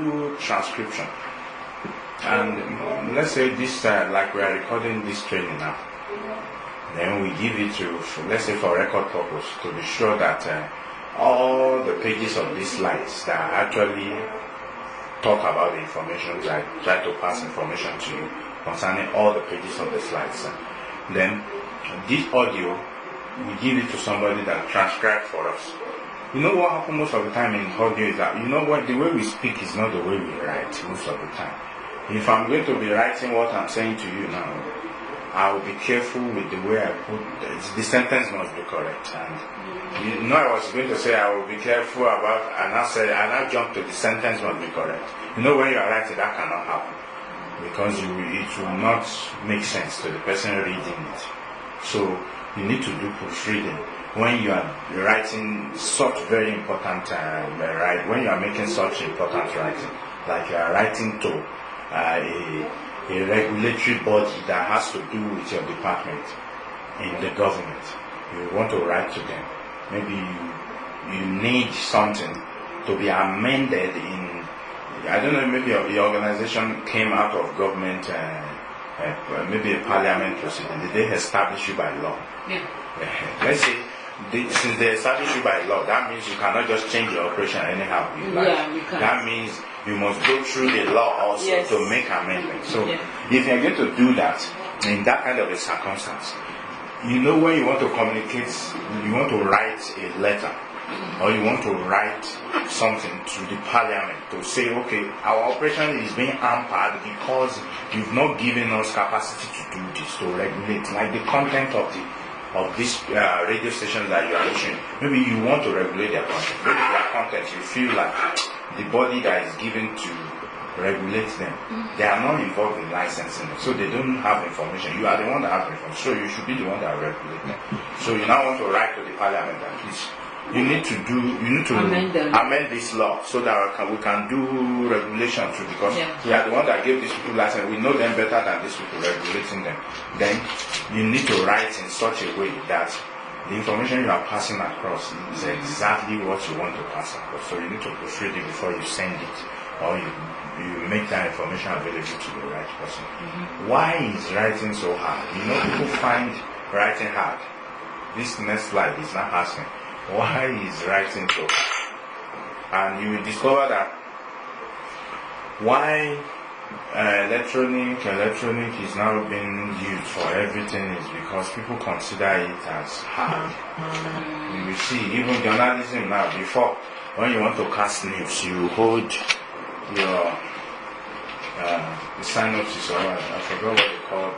do transcription. And let's say this, like we are recording this training now. Then we give it to, let's say for record purpose, to be sure that all the pages of these slides that actually talk about the information, I try to pass information to you concerning all the pages of the slides. Then this audio, we give it to somebody that transcribes for us. You know what happens most of the time in audio is that, you know what, the way we speak is not the way we write most of the time. If I'm going to be writing what I'm saying to you now, I will be careful with the way I put the sentence must be correct. And you know, I was going to say I will be careful about, and I jump to the sentence must be correct. You know, when you are writing, that cannot happen because it will not make sense to the person reading it. So you need to do proofreading when you are writing such very important when you are making such important writing, like you are writing to a regulatory body that has to do with your department in the government. You want to write to them. Maybe you need something to be amended in, I don't know, maybe your organization came out of government, maybe a parliament proceeding. Did they establish you by law? Yeah. Let's say, since they establish you by law, that means you cannot just change your operation anyhow. Yeah, you can't. That means you must go through the law also to make amendments. So if you're going to do that in that kind of a circumstance, you know, when you want to communicate, you want to write a letter or you want to write something to the parliament to say, okay, our operation is being hampered because you've not given us capacity to do this, to regulate, like the content of this radio station that you are listening. Maybe you want to regulate their content. Maybe their content, you feel like the body that is given to regulate them, they are not involved in licensing them, so they don't have information. You are the one that has information, so you should be the one that regulate them. So you now want to write to the parliament that please, you need to amend this law so that we can do regulation too, because we are the one that gave these people license. We know them better than these people regulating them. Then you need to write in such a way that the information you are passing across is exactly what you want to pass across. So you need to proofread it before you send it, or you make that information available to the right person. Why is writing so hard? You know, people find writing hard. This next slide is not asking, why is writing so hard? And you will discover that why electronic is now being used for everything is because people consider it as hard. You will see, even journalism now, before, when you want to cast news, you hold your synopsis, or I forgot what they call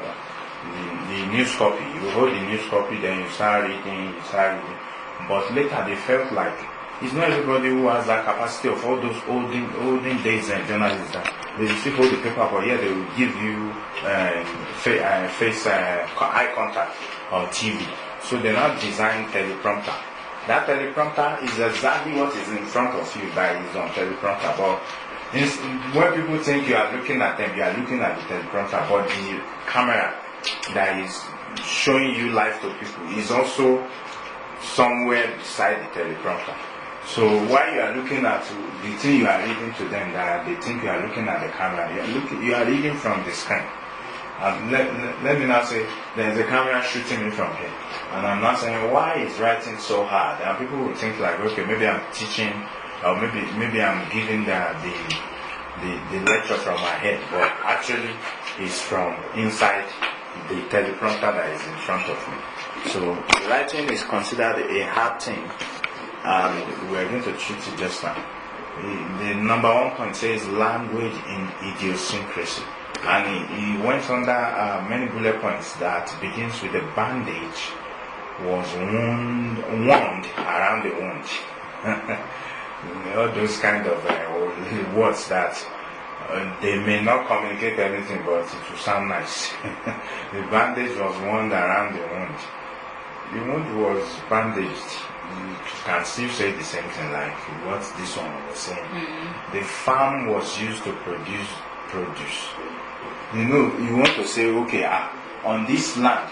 the news copy. You hold the news copy, then you start reading. But later they felt like it's not everybody who has that capacity of all those olden days and journalists that they still hold the paper, but yeah, they will give you eye contact on TV. So they now design teleprompter. That teleprompter is exactly what is in front of you that is on teleprompter. But when people think you are looking at them, you are looking at the teleprompter, but the camera that is showing you live to people is also somewhere beside the teleprompter. So while you are looking at the thing you are reading to them, that they think you are looking at the camera, you are reading from the screen. Let me now say, there is a camera shooting me from here, and I'm not saying why is writing so hard. And people will think like, okay, maybe I'm teaching, or maybe I'm giving the lecture from my head, but actually it's from inside the teleprompter that is in front of me. So writing is considered a hard thing, and we're going to treat it just now. The number one point says language in idiosyncrasy, and he went under many bullet points that begins with the bandage was wound around the wound. All those kind of words that they may not communicate anything, but it will sound nice. The bandage was wound around the wound. The wound was bandaged. You can still say the same thing like what this one was saying. The farm was used to produce produce. You know, you want to say, okay, on this land,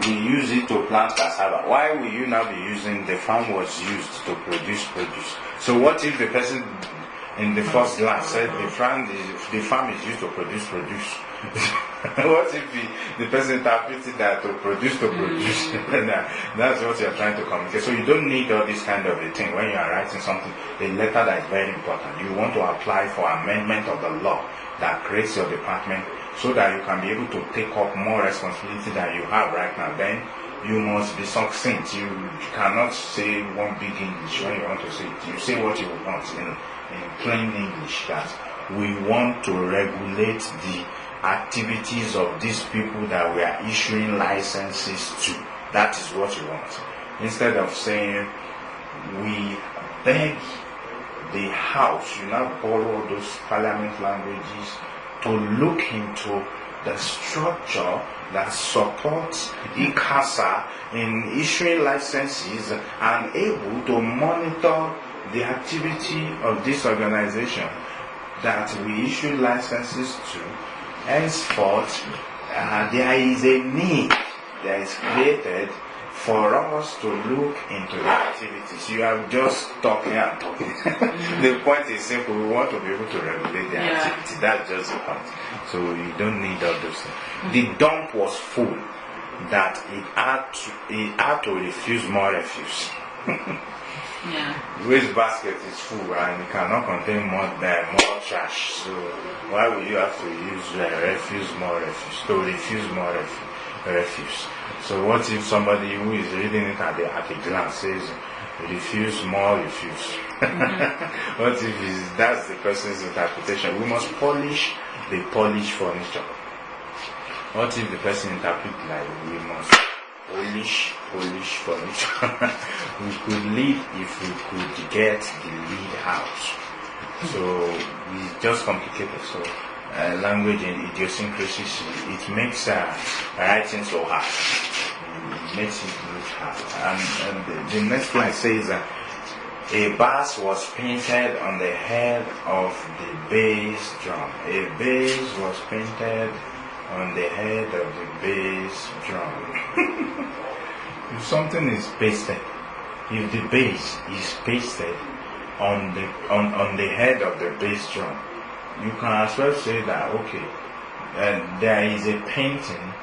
we use it to plant cassava. Why will you now be using the farm was used to produce produce? So what if the person in the first glance said the farm is used to produce. What if the person interpreted that to produce? That's what you're trying to communicate. So you don't need all this kind of a thing when you are writing something, a letter that is very important. You want to apply for amendment of the law that creates your department so that you can be able to take up more responsibility than you have right now. Then you must be succinct. You cannot say one big English when you want to say it. You say what you want in plain English, that we want to regulate the activities of these people that we are issuing licenses to. That is what you want. Instead of saying we beg the House, you now borrow those parliament languages to look into the structure that supports ICASA in issuing licenses and able to monitor the activity of this organization that we issue licenses to. Henceforth, there is a need that is created for us to look into the activities. You are just talking and talking. The point is simple. We want to be able to regulate the activity. That's just the point. So you don't need all those things. The dump was full that it had to refuse more refuse. The waste basket is full and it cannot contain more trash. So why would you have to use more refuse to refuse more refuse? So what if somebody who is reading it at a glance says refuse more refuse? What if that's the person's interpretation? We must polish the polished furniture. What if the person interprets like we must polish furniture? We could lead if we could get the lead out. So it's just complicated. So language and idiosyncrasies, it makes writing so hard. It makes it look hard. And the next slide says that a bass was painted on the head of the bass drum. A bass was painted on the head of the bass drum. If something is pasted, if the bass is pasted on the head of the bass drum, you can as well say that okay, there is a painting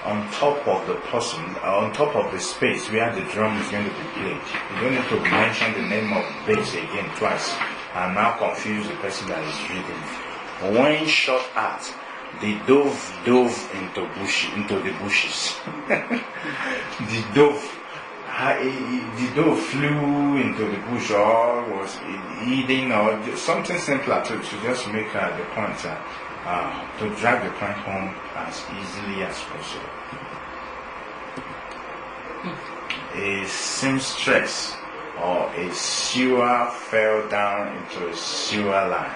on top of the person, on top of the space where the drum is going to be played. You don't need to mention the name of the bass again twice and now confuse the person that is reading it. When shot at, the dove into the bushes. The dove flew into the bush or was eating or something simpler to just make the point, to drive the point home as easily as possible. A seamstress or a sewer fell down into a sewer line.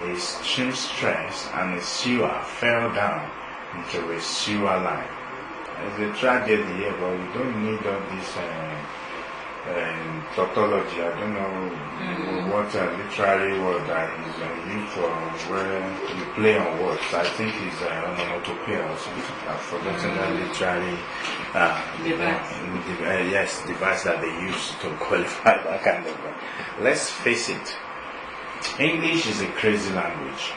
A seamstress and a sewer fell down into a sewer line. It's a tragedy here, but we don't need all this tautology. I don't know what literary word that is used for where you play on words. I think it's onomatopoeia or something. I've forgotten that literary device that they use to qualify that kind of word. Let's face it. English is a crazy language.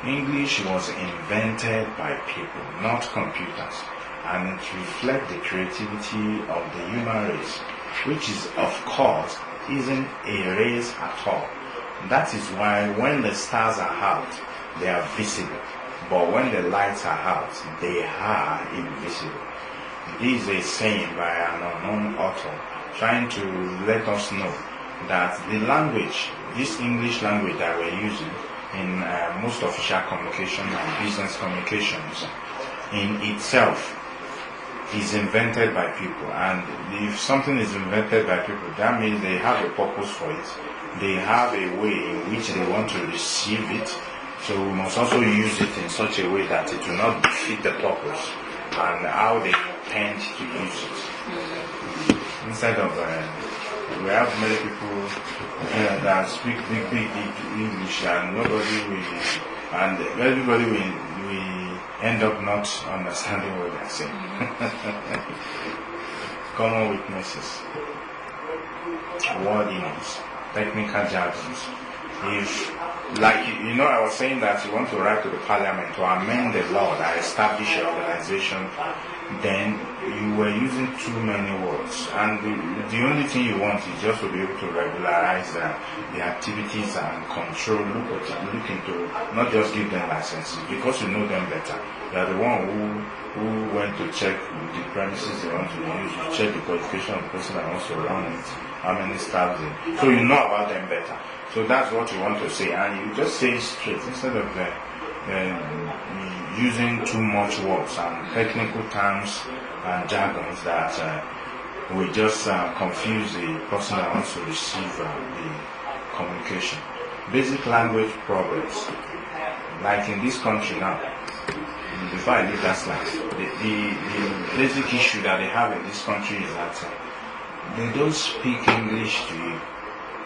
English was invented by people, not computers, and it reflects the creativity of the human race, which is, of course, isn't a race at all. That is why when the stars are out, they are visible, but when the lights are out, they are invisible. This is a saying by an unknown author, trying to let us know that the language, this English language that we're using in most official communication and business communications, in itself is invented by people. And if something is invented by people, that means they have a purpose for it. They have a way in which they want to receive it. So we must also use it in such a way that it will not defeat the purpose and how they intend to use it. Instead of we have many people that speak big English and everybody will end up not understanding what they're saying. Common weaknesses, wordiness, technical jargons, if, like, you know, I was saying that you want to write to the parliament to amend the law that establish your organization, then you were using too many words, and the only thing you want is just to be able to regularize the activities and control, look into, not just give them licenses, because you know them better. You are the one who went to check the premises they want to use, you check the qualification of the person that wants to run it, how many staff they, so you know about them better. So that's what you want to say, and you just say it straight instead of using too much words and technical terms and jargons that will just confuse the person that wants to receive the communication. Basic language problems, like in this country now. Before I leave that slide, the basic issue that they have in this country is that they don't speak English to you.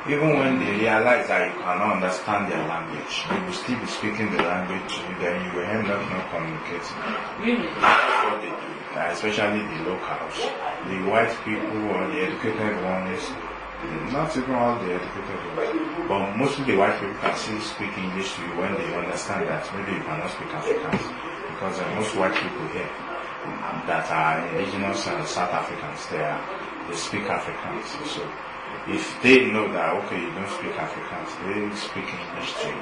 Even when they realize that you cannot understand their language, they will still be speaking the language to you, then you will end up not communicating. Really? That's what they do, especially the locals. The white people or the educated ones, not even all the educated ones, but mostly the white people can still speak English to you when they understand that maybe you cannot speak Afrikaans. Because most white people here that are indigenous and South Africans, they speak Afrikaans. So if they know that, okay, you don't speak Afrikaans, they speak English too.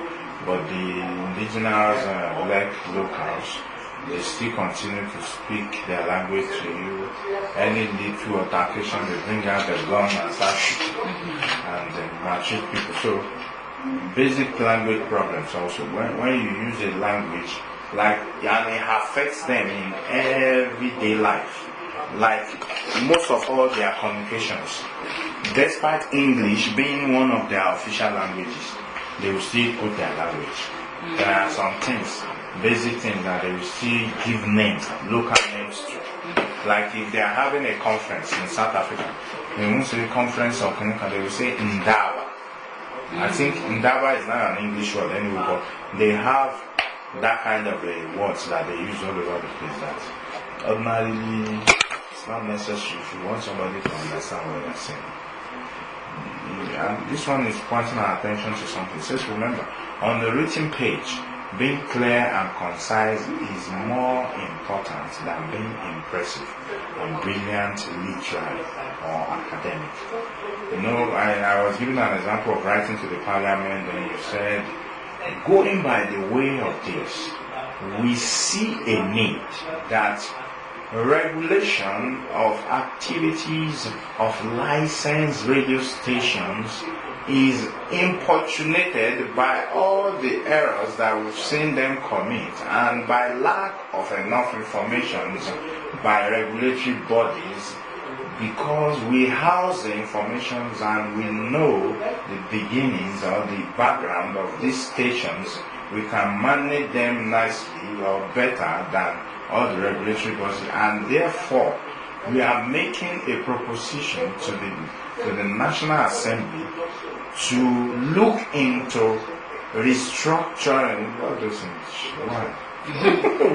But the indigenous, like locals, they still continue to speak their language to you. Any little altercation, they bring out the gun and start shooting and maltreat people. So basic language problems also. When you use a language, like, and it affects them in everyday life. Like most of all their communications, despite English being one of their official languages, they will still put their language. There are some things, basic things that they will still give names, local names to. Like if they are having a conference in South Africa, they won't say conference or clinical, they will say Ndaba. I think Ndaba is not an English word anyway, but they have that kind of words that they use all over the place that ordinarily it's not necessary if you want somebody to understand what they're saying. And this one is pointing our attention to something. It says, remember, on the written page, being clear and concise is more important than being impressive and brilliant literary or academic. You know, I was giving an example of writing to the parliament, and you said, going by the way of this, we see a need that regulation of activities of licensed radio stations is importunated by all the errors that we've seen them commit, and by lack of enough information by regulatory bodies, because we house the information and we know the beginnings or the background of these stations, we can manage them nicely or better than all the regulatory bodies, and therefore we are making a proposition to the National Assembly to look into restructuring. What does it? Why?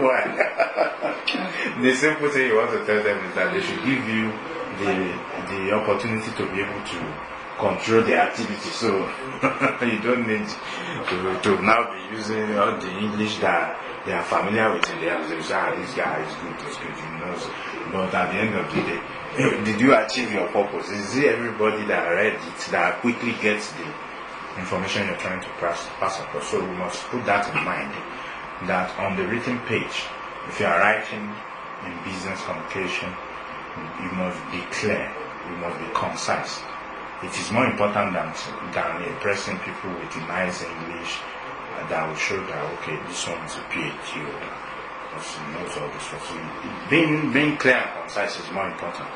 Why? The simple thing you want to tell them is that they should give you the opportunity to be able to control the activity, so you don't need to now be using all the English that they are familiar with. They have to say, this guy is good, he knows. But at the end of the day, did you achieve your purpose? Is it everybody that read it that quickly gets the information you're trying to pass across? So we must put that in mind, that on the written page, if you are writing in business communication, you must be clear, you must be concise. It is more important than impressing people with nice English that will show that, okay, this one is a PhD holder, because he knows all this stuff. So being clear and concise is more important,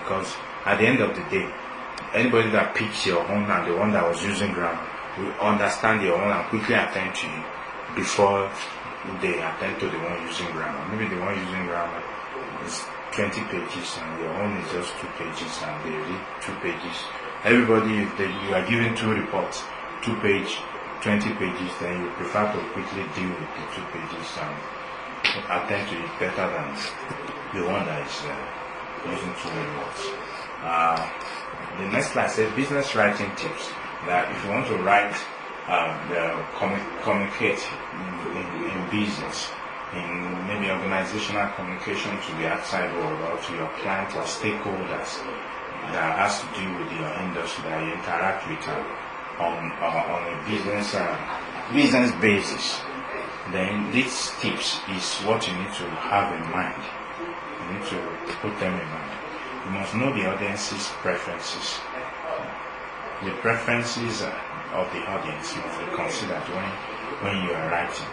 because at the end of the day, anybody that picks your own and the one that was using grammar will understand your own and quickly attend to you before they attend to the one using grammar. Maybe the one using grammar is 20 pages and your own is just 2 pages, and they read 2 pages. Everybody, you are given 2 reports, 2 page, 20 pages, then you prefer to quickly deal with the 2 pages and attend to it better than the one that is using 2 reports. The next slide says business writing tips. That if you want to write communicate in business, in maybe organizational communication to the outside world or to your clients or stakeholders that has to do with your industry that you interact with on a business basis, then these tips is what you need to have in mind. You need to put them in mind. You must know the audience's preferences. The preferences of the audience must be considered when you are writing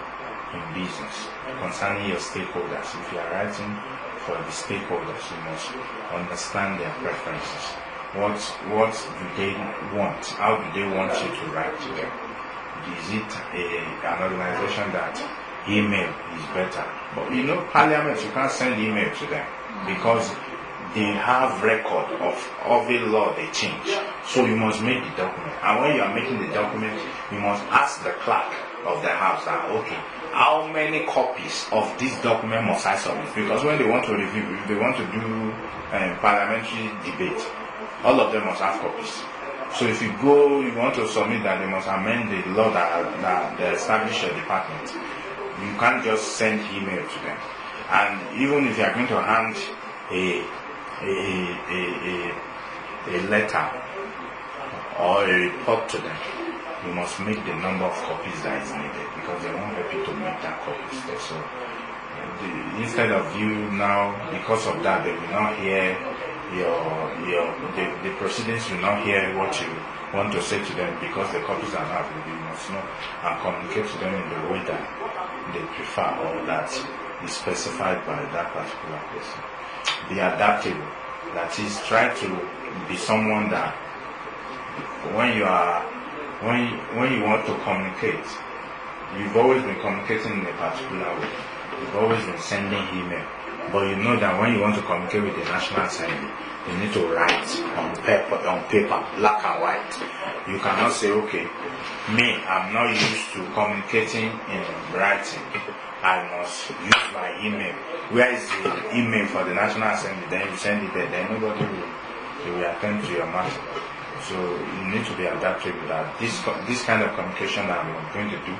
in business concerning your stakeholders. If you are writing for the stakeholders, you must understand their preferences. What do they want? How do they want you to write to them? Is it an organization that email is better? But Parliament, you can't send email to them because they have record of a law they change. So you must make the document. And when you are making the document, you must ask the clerk of the house that, okay, how many copies of this document must I submit? Because when they want to review, if they want to do parliamentary debate, all of them must have copies. So if you want to submit that they must amend the law that they establish a department, you can't just send email to them. And even if you are going to hand a letter or a report to them, you must make the number of copies that is needed because they won't help you to make that copies there. So instead of you now, because of that, they will not hear the proceedings will not hear what you want to say to them because the copies are not available. You must know and communicate to them in the way that they prefer or that is specified by that particular person. Be adaptable. That is, try to be someone that when you want to communicate, you've always been communicating in a particular way. You've always been sending email. But you know that when you want to communicate with the National Assembly, you need to write on paper, black and white. You cannot say, okay, I'm not used to communicating in writing. I must use my email. Where is the email for the National Assembly? Then you send it there. Then nobody will attend to your matter. So you need to be adaptable that this kind of communication that I'm going to do,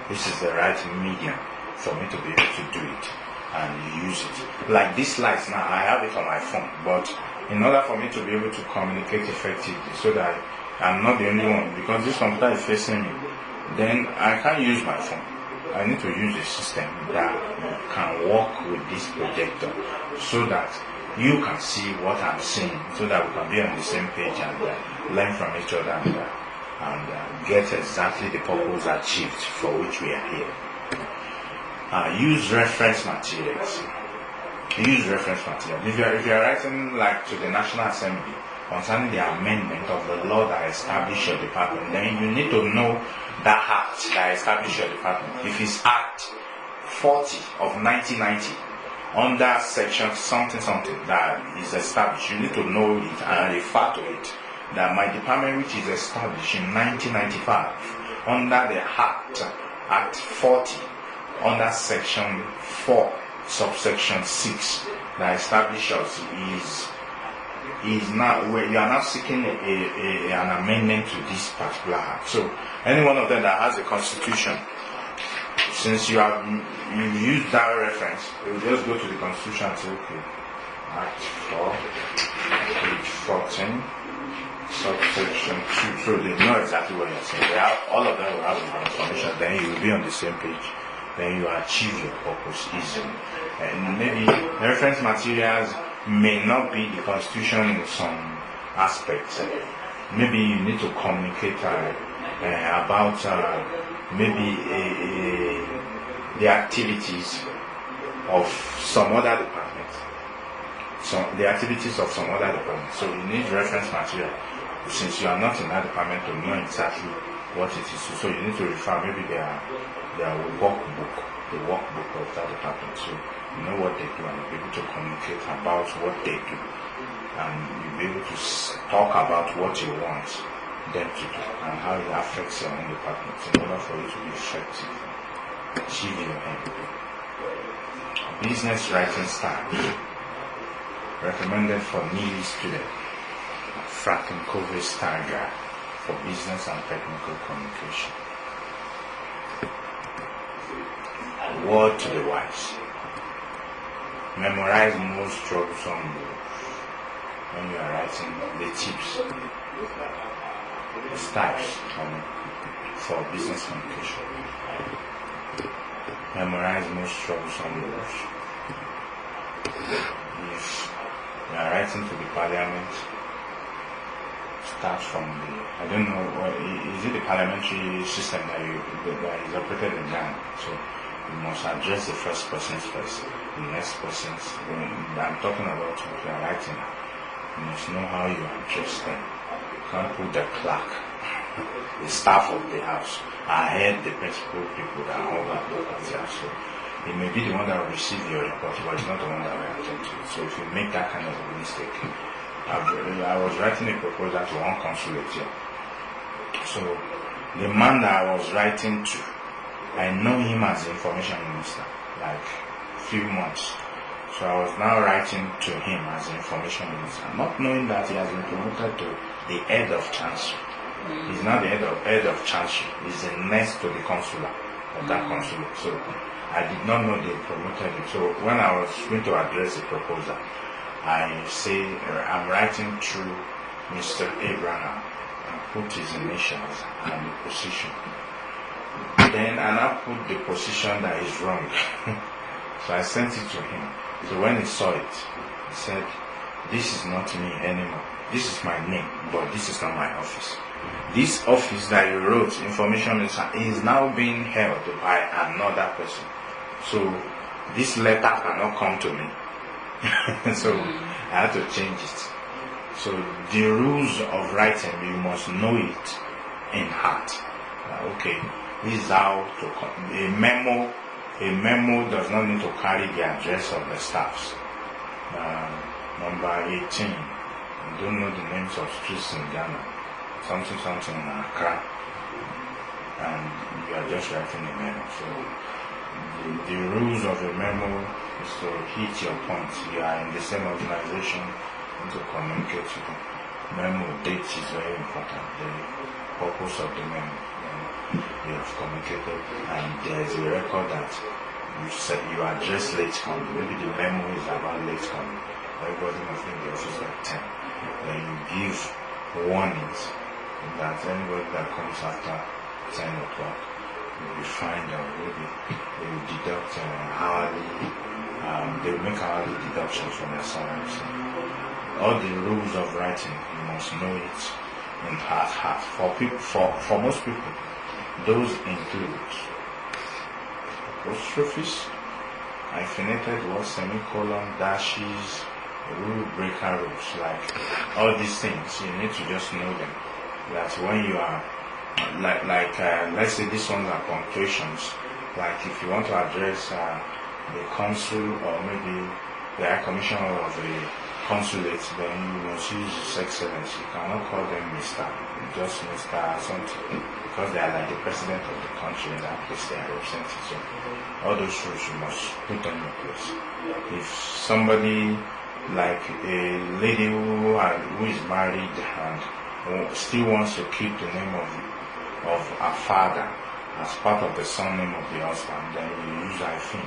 this is the right medium for me to be able to do it and use it. Like these slides now, I have it on my phone, but in order for me to be able to communicate effectively so that I'm not the only one, because this computer is facing me, then I can't use my phone. I need to use a system that can work with this projector so that you can see what I'm saying, so that we can be on the same page and learn from each other and get exactly the purpose achieved for which we are here. Use reference materials. Use reference materials. If you are writing like to the National Assembly concerning the amendment of the law that established your department, then you need to know that act that established your department. If it's Act 40 of 1990, under section something that is established, you need to know it and refer to it. That my department, which is established in 1995, under the Act 40, under section 4, subsection 6, that establishes is now where you are now seeking an amendment to this particular act. So any one of them that has a constitution, since you used that reference, you will just go to the constitution and say, okay, Act 4, page 14, subsection 2. So they know exactly what you're saying. All of them will have the information. Then you will be on the same page. Then you achieve your purpose easily. And maybe the reference materials may not be the constitution in some aspects. Maybe you need to communicate about maybe the activities of some other department. So you need reference material since you are not in that department to know exactly what it is. So you need to refer maybe their workbook, the workbook of that department. So you know what they do and you'll be able to communicate about what they do. And you'll be able to talk about what you want them to do and how it affects your own department in order for you to be effective, achieving your end. Business writing style. Recommended for nitty students. Franklin Covey style guide for business and technical communication. Word to the wise. Memorize most troublesome rules when you are writing the tips, the steps for business communication. Memorize most troublesome rules. If you are writing to the parliament, start from the, I don't know, is it the parliamentary system that is operated in Ghana? So you must address the first persons first, the next persons. I'm talking about what you are writing. You must know how you address them. You can't put the clerk, the staff of the house, ahead the principal people that are all that look at the house. So it may be the one that will receive your report, but it's not the one that will attend to it. So if you make that kind of a mistake, I was writing a proposal to one consulate here. So the man that I was writing to, I know him as the information minister, like few months. So I was now writing to him as the information minister, not knowing that he has been promoted to the head of chancery. He's not the head of chancery. He's the next to the consular of that consulate. So I did not know they promoted him. So when I was going to address the proposal, I say I'm writing through Mr. Abraham and put his initials and the position. Then I now put the position that is wrong. So I sent it to him. So when he saw it, he said, "This is not me anymore. This is my name, but this is not my office. This office that you wrote, information is now being held by another person. So this letter cannot come to me." So I had to change it. So the rules of writing, you must know it in heart. Okay, this is how to a memo does not need to carry the address of the staffs. Number 18, you don't know the names of streets in Ghana, something in Accra, and you are just writing a memo. So the rules of a memo is to hit your points. You are in the same organization, and to communicate with them. Memo date is very important. The purpose of the memo. You have communicated, and there is a record that you said you address late coming. Maybe the memo is about late coming. Everybody must be in the office at 10. Then you give warnings that anybody that comes after 10 o'clock will be fined, or maybe they will deduct hourly. They will make hourly deductions from their salaries. All the rules of writing, you must know it in heart. For most people, those include apostrophes, hyphenated words, semicolon, dashes, rule breaker rules. Like all these things, you need to just know them. That when you are let's say these ones are punctuations. Like if you want to address the consul or maybe the high commissioner of a consulate, then you must use His Excellency. You cannot call them Mr. Just Mr. something, because they are like the president of the country in that place they are representing. So all those rules you must put on your place. If somebody like a lady who is married and still wants to keep the name of her father as part of the surname of the husband, then you use hyphen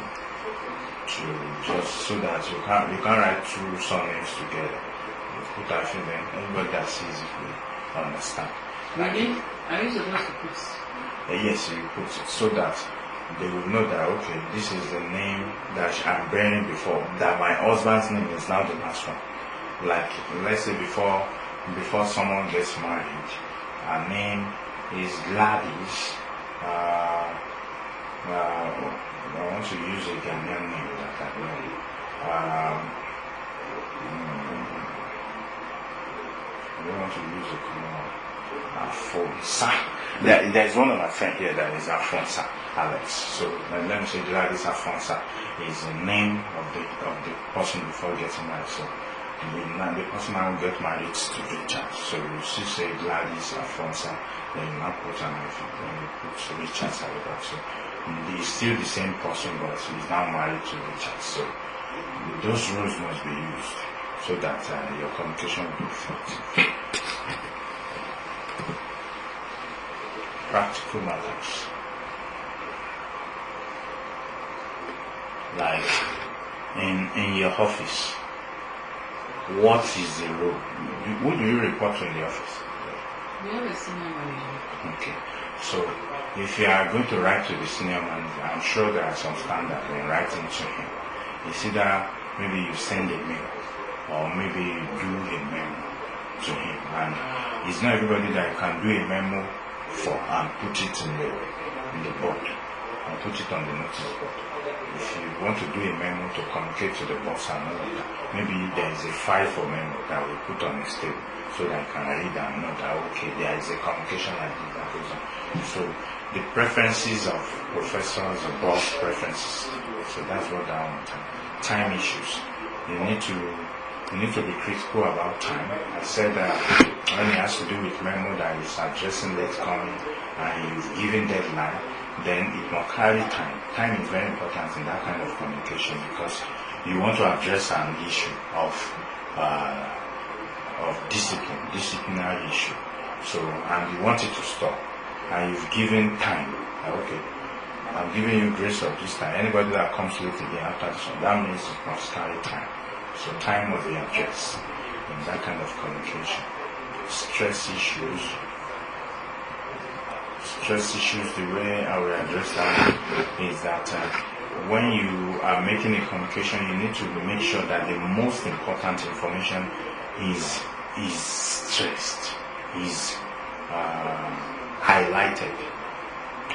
to just so that you can't write two surnames together. You put hyphen, then anybody that sees it will understand. Are you supposed to put? Yes, you put it so that they will know that okay, this is the name that I'm bearing before. That my husband's name is now the last one. Like let's say before someone gets married, her name is Gladys. I want to use a Ghanaian name that I know. I don't want to use a common Afonsa. There is one of my friends here that is Afonsa, Alex. So let me say Gladys Afonsa is the name of the person before getting married. So the person I will get married to Richard. So you see say Gladys Afonsa, then you now put an hyphen, then you put Richard at the back. So he's still the same person, but he's now married to Richard. So those rules must be used so that your communication will be effective. Practical matters. like in your office, what is the role? Who do you report to in the office? We have a senior manager. Okay. So if you are going to write to the senior manager, I'm sure there are some standards in writing to him. It's either maybe you send a mail or maybe you do a memo to him. And it's not everybody that can do a memo for and put it in the board and put it on the notice board. If you want to do a memo to communicate to the boss and all of that, maybe there is a file for memo that we put on his table so that I can read and know that okay, there is a communication like this that goes on. So the preferences of professors, the boss preferences. So that's what that one time issues. You need to be critical about time. I said that when it has to do with memo that is addressing late coming and he's giving deadline, then it must carry time. Time is very important in that kind of communication because you want to address an issue of disciplinary issue. So, and you want it to stop. And you've given time. Okay, I'm giving you grace of this time. Anybody that comes late again after this one, that means it must carry time. So time must be addressed in that kind of communication. Stress issues, the way I will address that is that when you are making a communication, you need to make sure that the most important information is stressed, is highlighted.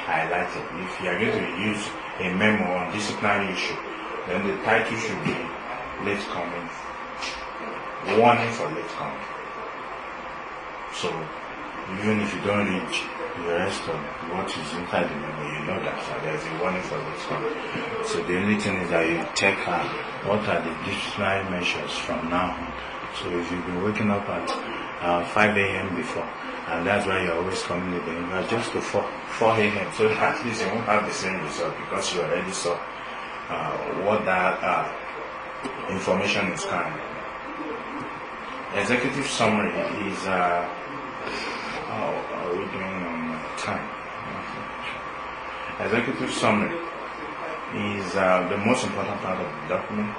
If you are going to use a memo on disciplinary issue, then the title should be late coming, warning for late coming. So even if you don't read the rest of what is inside the memo, you know that there is a warning for late coming. So the only thing is that you check what are the disciplinary measures from now on. So if you've been waking up at 5 a.m. before, and that's why you're always coming late, then you adjust to 4 a.m. So at least you won't have the same result because you already saw what that information is carrying. Executive summary is how are we doing on time? Executive summary is the most important part of the document.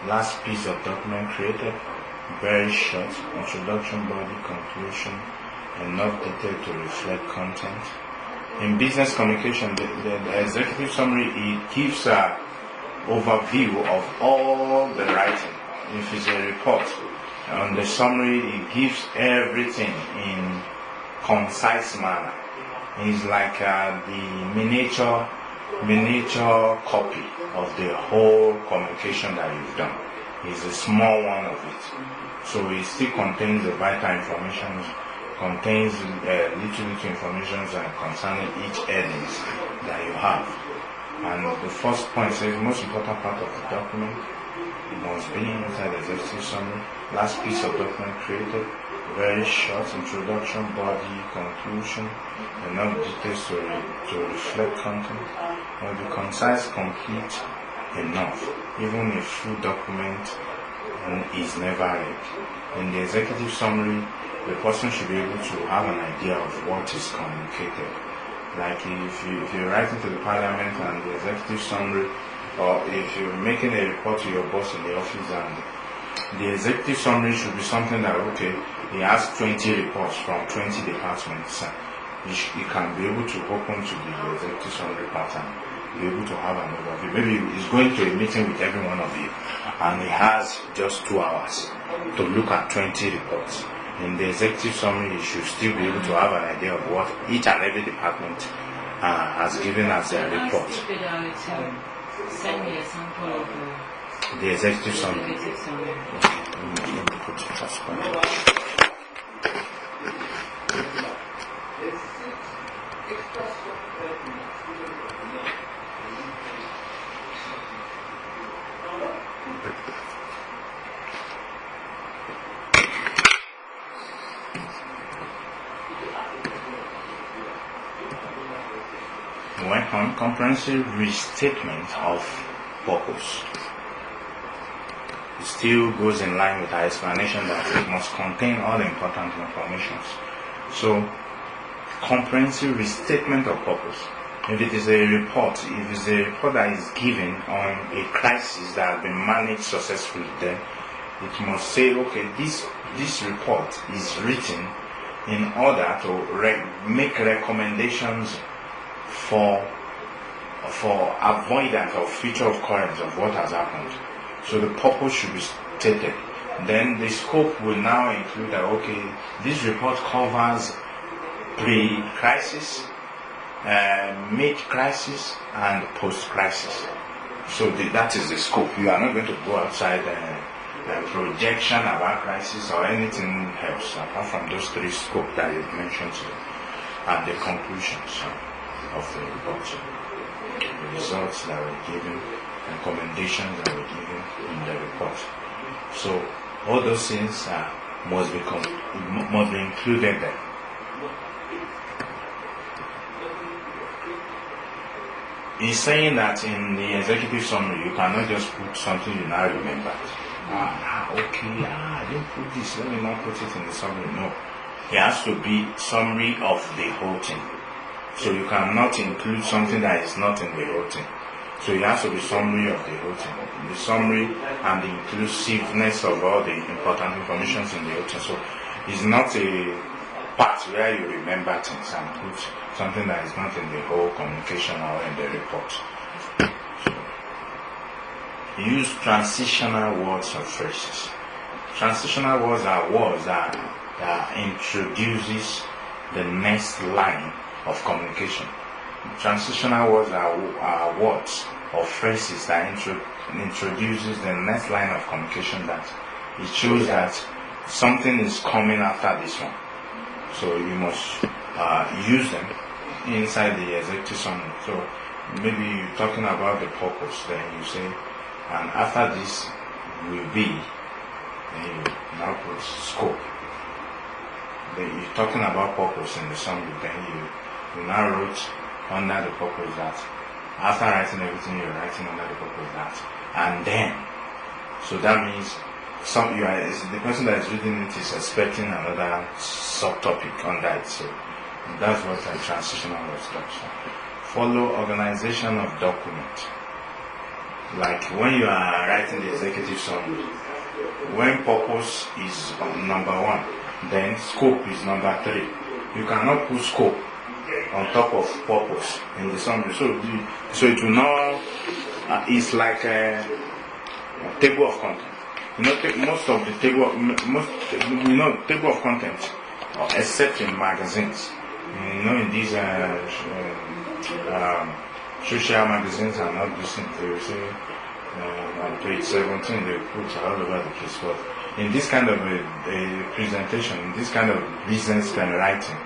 Last piece of document created, very short, introduction, body, conclusion, enough detail to reflect content. In business communication, the executive summary, it gives an overview of all the writing. If it's a report, on the summary, it gives everything in concise manner. It's like the miniature copy of the whole communication that you've done. It's a small one of it. So it still contains the vital information, contains little information concerning each headings that you have. And the first point says the most important part of the document must be inside the executive summary. Last piece of document created, very short, introduction, body, conclusion, enough details to reflect content. Must be concise, complete, enough. Even a full document is never read. In the executive summary, the person should be able to have an idea of what is communicated. Like if you're writing to the parliament and the executive summary, or if you're making a report to your boss in the office, and the executive summary should be something that, okay, he has 20 reports from 20 departments. You can be able to open to the executive summary part and be able to have an overview. Maybe he's going to a meeting with every one of you and he has just 2 hours to look at 20 reports. In the executive summary, you should still be able to have an idea of what each and every department has given as their report. Send me a sample of the executive summary. Let me put it as well. Comprehensive restatement of purpose. It still goes in line with our explanation that it must contain all the important information. So, comprehensive restatement of purpose. If it is a report, if it's a report that is given on a crisis that has been managed successfully, then it must say, okay, this report is written in order to make recommendations for avoidance of future occurrence of what has happened. So the purpose should be stated. Then the scope will now include that, okay, this report covers pre-crisis, mid-crisis, and post-crisis. So that is the scope. You are not going to go outside projection about crisis or anything else apart from those three scopes that you mentioned today, and the conclusions of the report, the results that were given, recommendations that were given in the report. So all those things must be included there. He's saying that in the executive summary, you cannot just put something you now remember. I didn't put this, let me not put it in the summary. No. It has to be summary of the whole thing. So you cannot include something that is not in the whole thing. So it has to be summary of the whole thing. The summary and the inclusiveness of all the important information in the whole thing. So it's not a part where you remember things and put something that is not in the whole communication or in the report. Use transitional words or phrases. Transitional words are words that introduces the next line of communication. Transitional words are words or phrases that introduces the next line of communication, that it shows that something is coming after this one. So you must use them inside the executive summary. So maybe you're talking about the purpose, then you say, and after this will be, then you now put scope. Then you're talking about purpose in the summary, then you now wrote under the purpose that, after writing everything, you're writing under the purpose that, and then. So that means the person that is reading it is expecting another subtopic under it. So that's what a transitional words does. Follow organization of document. Like when you are writing the executive summary, when purpose is number 1, then scope is number 3. You cannot put scope on top of purpose in the summary. So it will not. It's like a table of content. Most of the table of content, except in magazines. In these social magazines are not decent. They will say on page 17 they put all over the place. But in this kind of a presentation, in this kind of business kind of writing,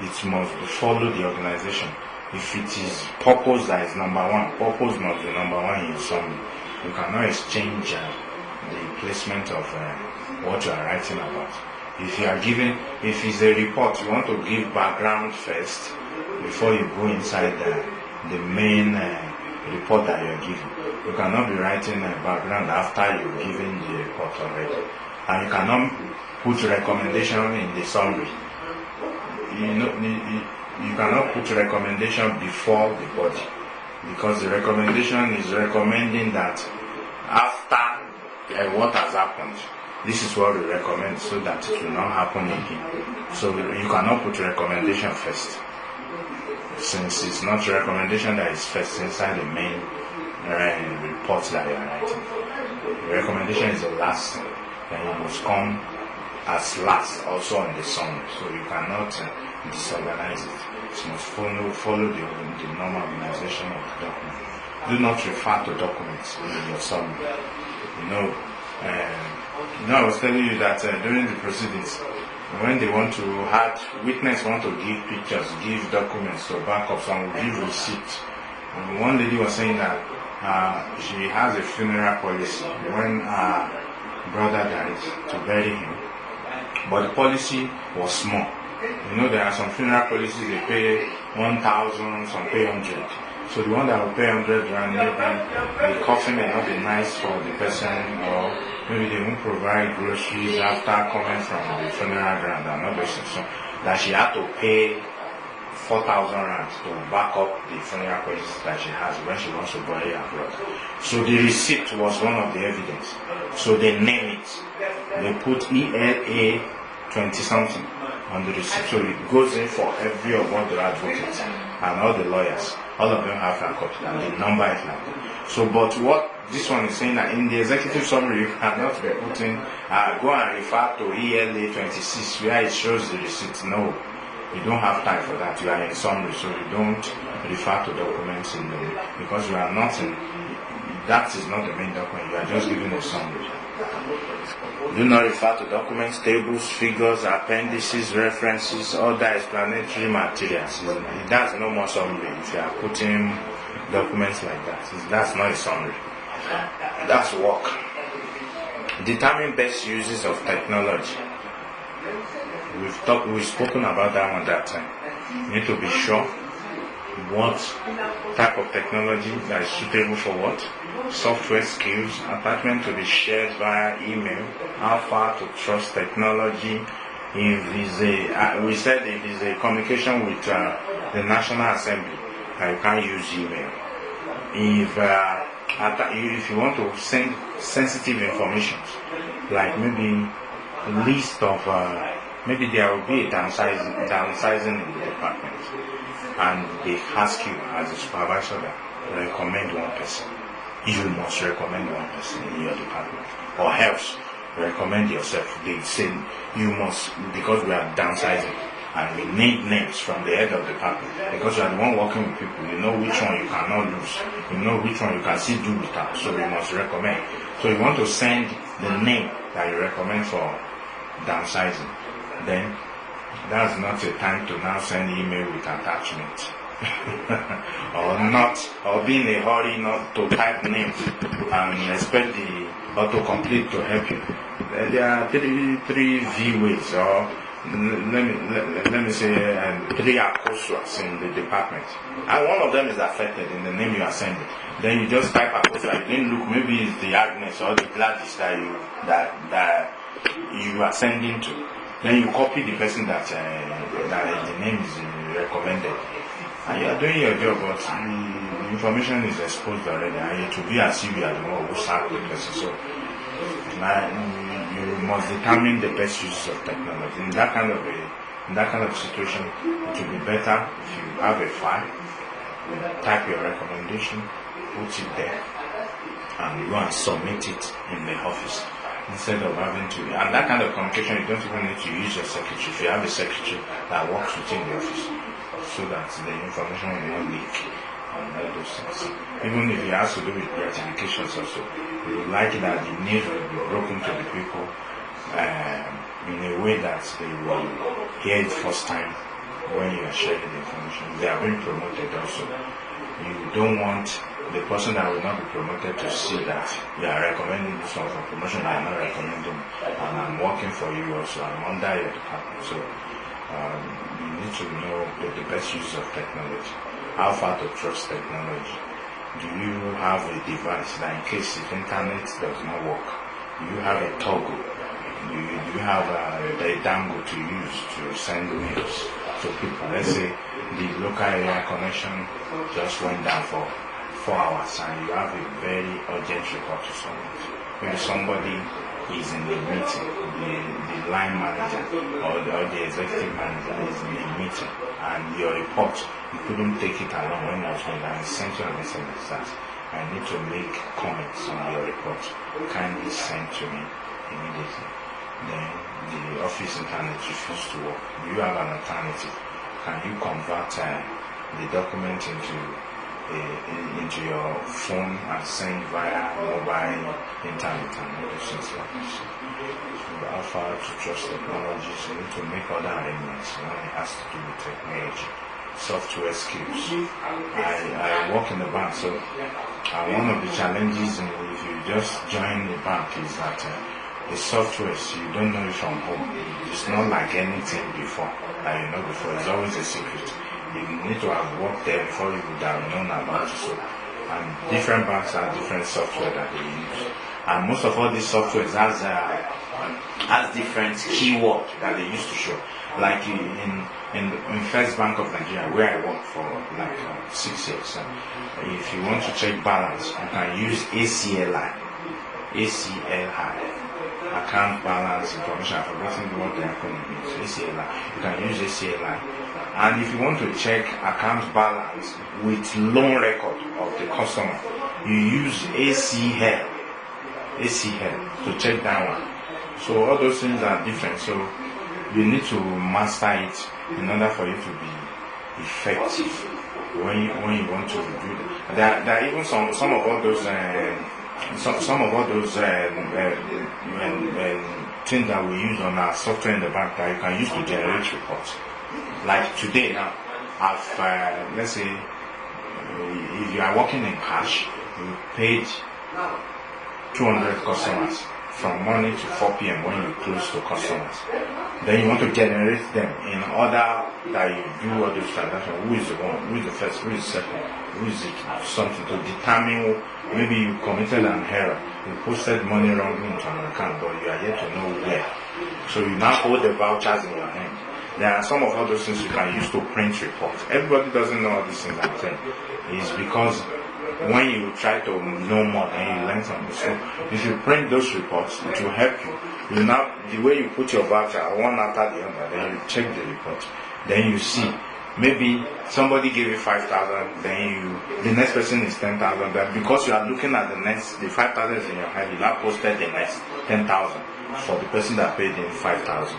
it must follow the organization. If it is purpose that is number 1, purpose must be number 1 in summary. You cannot exchange the placement of what you are writing about. If it's a report, you want to give background first before you go inside the main report that you are giving. You cannot be writing a background after you've given the report already. And you cannot put recommendation in the summary. You cannot put recommendation before the body, because the recommendation is recommending that after what has happened, this is what we recommend, so that it will not happen again. So you cannot put recommendation first, since it's not recommendation that is first inside the main report that you are writing. The recommendation is the last thing, then it must come as last also in the summary. So you cannot disorganize it. It must follow the normal organization of the document. Do not refer to documents in your summary. I was telling you that during the proceedings, when they want to witness want to give pictures, give documents to back up, some will give receipt. And one lady was saying that she has a funeral policy when her brother died to bury him, but the policy was small. There are some funeral policies, they pay 1,000, some pay 100. So the one that will pay 100 rand, maybe the coffin may not be nice for the person, or maybe they won't provide groceries after coming from the funeral ground and all those things. So that she had to pay 4,000 rands to back up the funeral purchases that she has when she wants to bury her brother. So the receipt was one of the evidence. So they name it. They put ELA 20 something on the receipt. So it goes in for every of all the advocates and all the lawyers. All of them have a copy and the number is like that. So but what this one is saying that in the executive summary you cannot be putting go and refer to ELA 26 where it shows the receipt. No. You don't have time for that. You are in summary, so you don't refer to documents in the, because you are not in, that is not the main document, you are just giving a summary. Do not refer to documents, tables, figures, appendices, references, other explanatory materials. That's no more summary. If you are putting documents like that, that's not a summary. That's work. Determine best uses of technology. We've spoken about that one that time. You need to be sure what type of technology that is suitable for what. Software skills, attachment to be shared via email, how far to trust technology. If is a, we said if it's a communication with the National Assembly, you can't use email. If you want to send sensitive information, like maybe a list of maybe there will be a downsizing in the department, and they ask you as a supervisor that recommend one person. You must recommend one person in your department, or else recommend yourself. They say you must, because we are downsizing, and we need names from the head of the department, because you are the one working with people. You know which one you cannot lose. You know which one you can still do without. So we must recommend. So you want to send the name that you recommend for downsizing. Then that's not a time to now send email with attachment. or be in a hurry not to type names and expect the autocomplete to help you. There are three V ways, or let me say three acoswas in the department, and one of them is affected in the name you are sending. Then you just type acosa. You didn't look, maybe it's the Agnes or the Gladys that you are sending to. Then you copy the person that the name is recommended, and you are doing your job, but the information is exposed already, and it will be as if you are the one who sacked the person. So you must determine the best use of technology. In that kind of situation, it will be better if you have a file, type your recommendation, put it there, and go and submit it in the office. Instead of having to, and that kind of communication, you don't even need to use your secretary. If you have a secretary that works within the office, so that the information will not leak and all those things. Even if it has to do with gratifications also, we would like that the news will be broken to the people in a way that they will hear it first time when you are sharing the information. They are being promoted also. You don't want the person that will not be promoted to see that you are recommending this one for promotion, I am not recommending, and I'm working for you also, I'm under your department. So you need to know the best use of technology, how far to trust technology. Do you have a device that in case if internet does not work, do you have a toggle? Do you have a dangle to use to send mails to people? Let's say the local area connection just went down for 4 hours and you have a very urgent report to someone. Maybe somebody is in the meeting, the line manager or the executive manager is in the meeting, and your report, you couldn't take it along when I was going, and sent you a message that I need to make comments on your report. Kindly send to me immediately. Then the office internet refused to work. Do you have an alternative? Can you convert the document into your phone and send via mobile internet and all those things like this? So how far to trust technology, so you need to make other arrangements when it has to do with technology. Software skills. I work in the bank, so one of the challenges if you just join the bank is that the software, you don't know it from home. It's not like anything before that you know before. It's always a secret. You need to have worked there before you would have known about it. So, and different banks have different software that they use. And most of all these softwares has different keywords that they used to show. Like in First Bank of Nigeria, where I worked for like 6 years. If you want to check balance, you can use ACLI, account balance information. I've forgotten what the acronym is. ACLI. You can use ACLI. And if you want to check account balance with loan record of the customer, you use ACL to check that one. So all those things are different. So you need to master it in order for you to be effective when you want to review it. There are even some of all those things that we use on our software in the bank that you can use to generate reports. Like today now, let's say if you are working in cash, you paid 200 customers from morning to 4 p.m. when you close to customers. Then you want to generate them in order that you do all those transactions. Who is the one? Who is the first? Who is the second? Who is it? Something to determine. Maybe you committed an error. You posted money wrongly into an account, but you are yet to know where. So you now hold the vouchers in your hand. There are some of all those things you can use to print reports. Everybody doesn't know all these things I'm saying. It's because when you try to know more, then you learn something. So if you print those reports, it will help you. You now, the way you put your voucher one after the other, then you check the report. Then you see, maybe somebody gave you 5,000, then the next person is 10,000. But because you are looking at the 5,000 is in your hand, you now posted the next 10,000 for the person that paid in 5,000.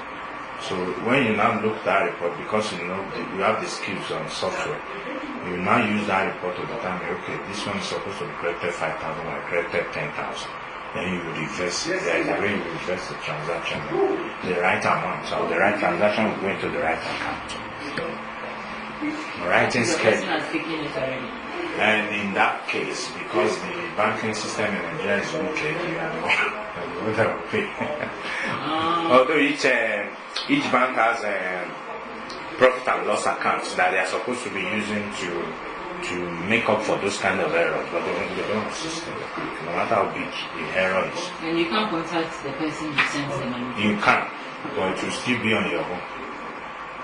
So when you now look at that report, because you know you have the skills on software, you now use that report to determine, okay, this one is supposed to be credited 5,000, I credited 10,000. Then you reverse it. There is a way you reverse the transaction. The right amount, so the right transaction will go into the right account. Writing schedule. And in that case, because the banking system in Nigeria is okay, you are the one that will pay. Although each bank has a profit and loss accounts that they are supposed to be using to make up for those kind of errors, but they don't assist in the bank, no matter how big the error is. And you can't contact the person who sends the money. You can, but it will still be on your own.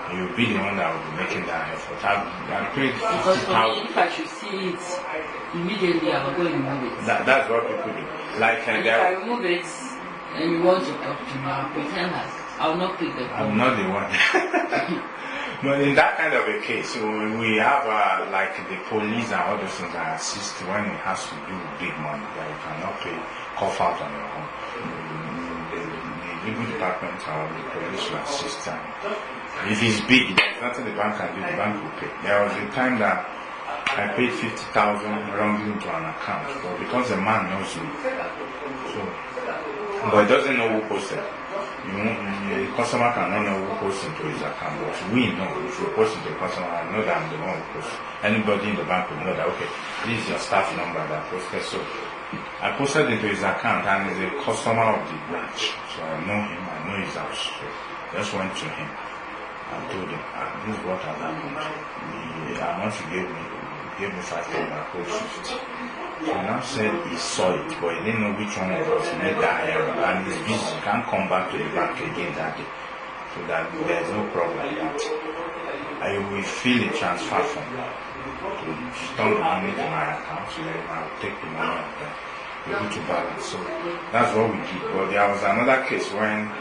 You'll be the one that will be making that effort. I've paid 50,000. Because for me, if I should see it immediately, I will go and remove it. That's what people do. Like, and if I remove it and you want to talk to me, I'll pretend that I will not pick the phone. I'm not the one. But in that kind of a case, we have like the police and all those things that assist when it has to do with big money that you cannot pay, cough out on your own. The legal department or the police will assist them. If it's big, there's nothing the bank can do, the bank will pay. There was a time that I paid 50,000 wrongly into an account, but because the man knows me, so, but he doesn't know who posted. The customer cannot know who posts into his account, but we know. If you post into the customer, I know that I'm the one who posts. Anybody in the bank will know that, okay, this is your staff number that posted. So I posted into his account and he's a customer of the branch. So I know him, I know his house. So I just went to him and told him, this is what has happened. I want to give me 5,000, I put 50. So he now said he saw it, but he didn't know which one of us made that error. And he's busy, he can't come back to the bank again that day. So that there's no problem with that. I will fill a transfer form to return the money to my account, so then I will take the money and be able to balance. So that's what we did. But there was another case when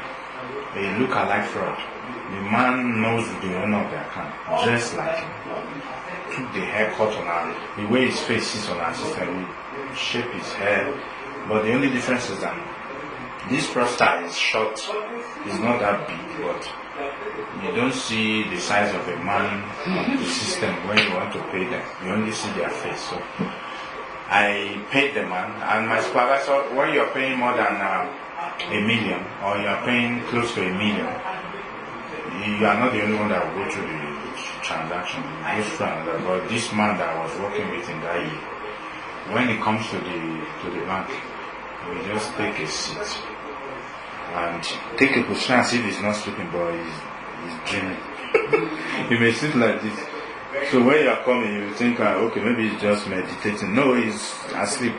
a look-alike fraud. The man knows the owner of the account, dressed like him, took the haircut on our, the way his face is on our system, we shape his hair. But the only difference is that this fraudster is short, it's not that big, but you don't see the size of a man on the system when you want to pay them. You only see their face. So I paid the man, and my supervisor, when you're paying more than $1 million, or you're paying close to $1 million, you are not the only one that will go through the transaction. It goes through another. But this man that I was working with in that year, when it comes to the bank, we just take a seat and take a position as if he's not sleeping, but he's dreaming. He may sit like this. So when you are coming, you think, okay, maybe he's just meditating. No, he's asleep.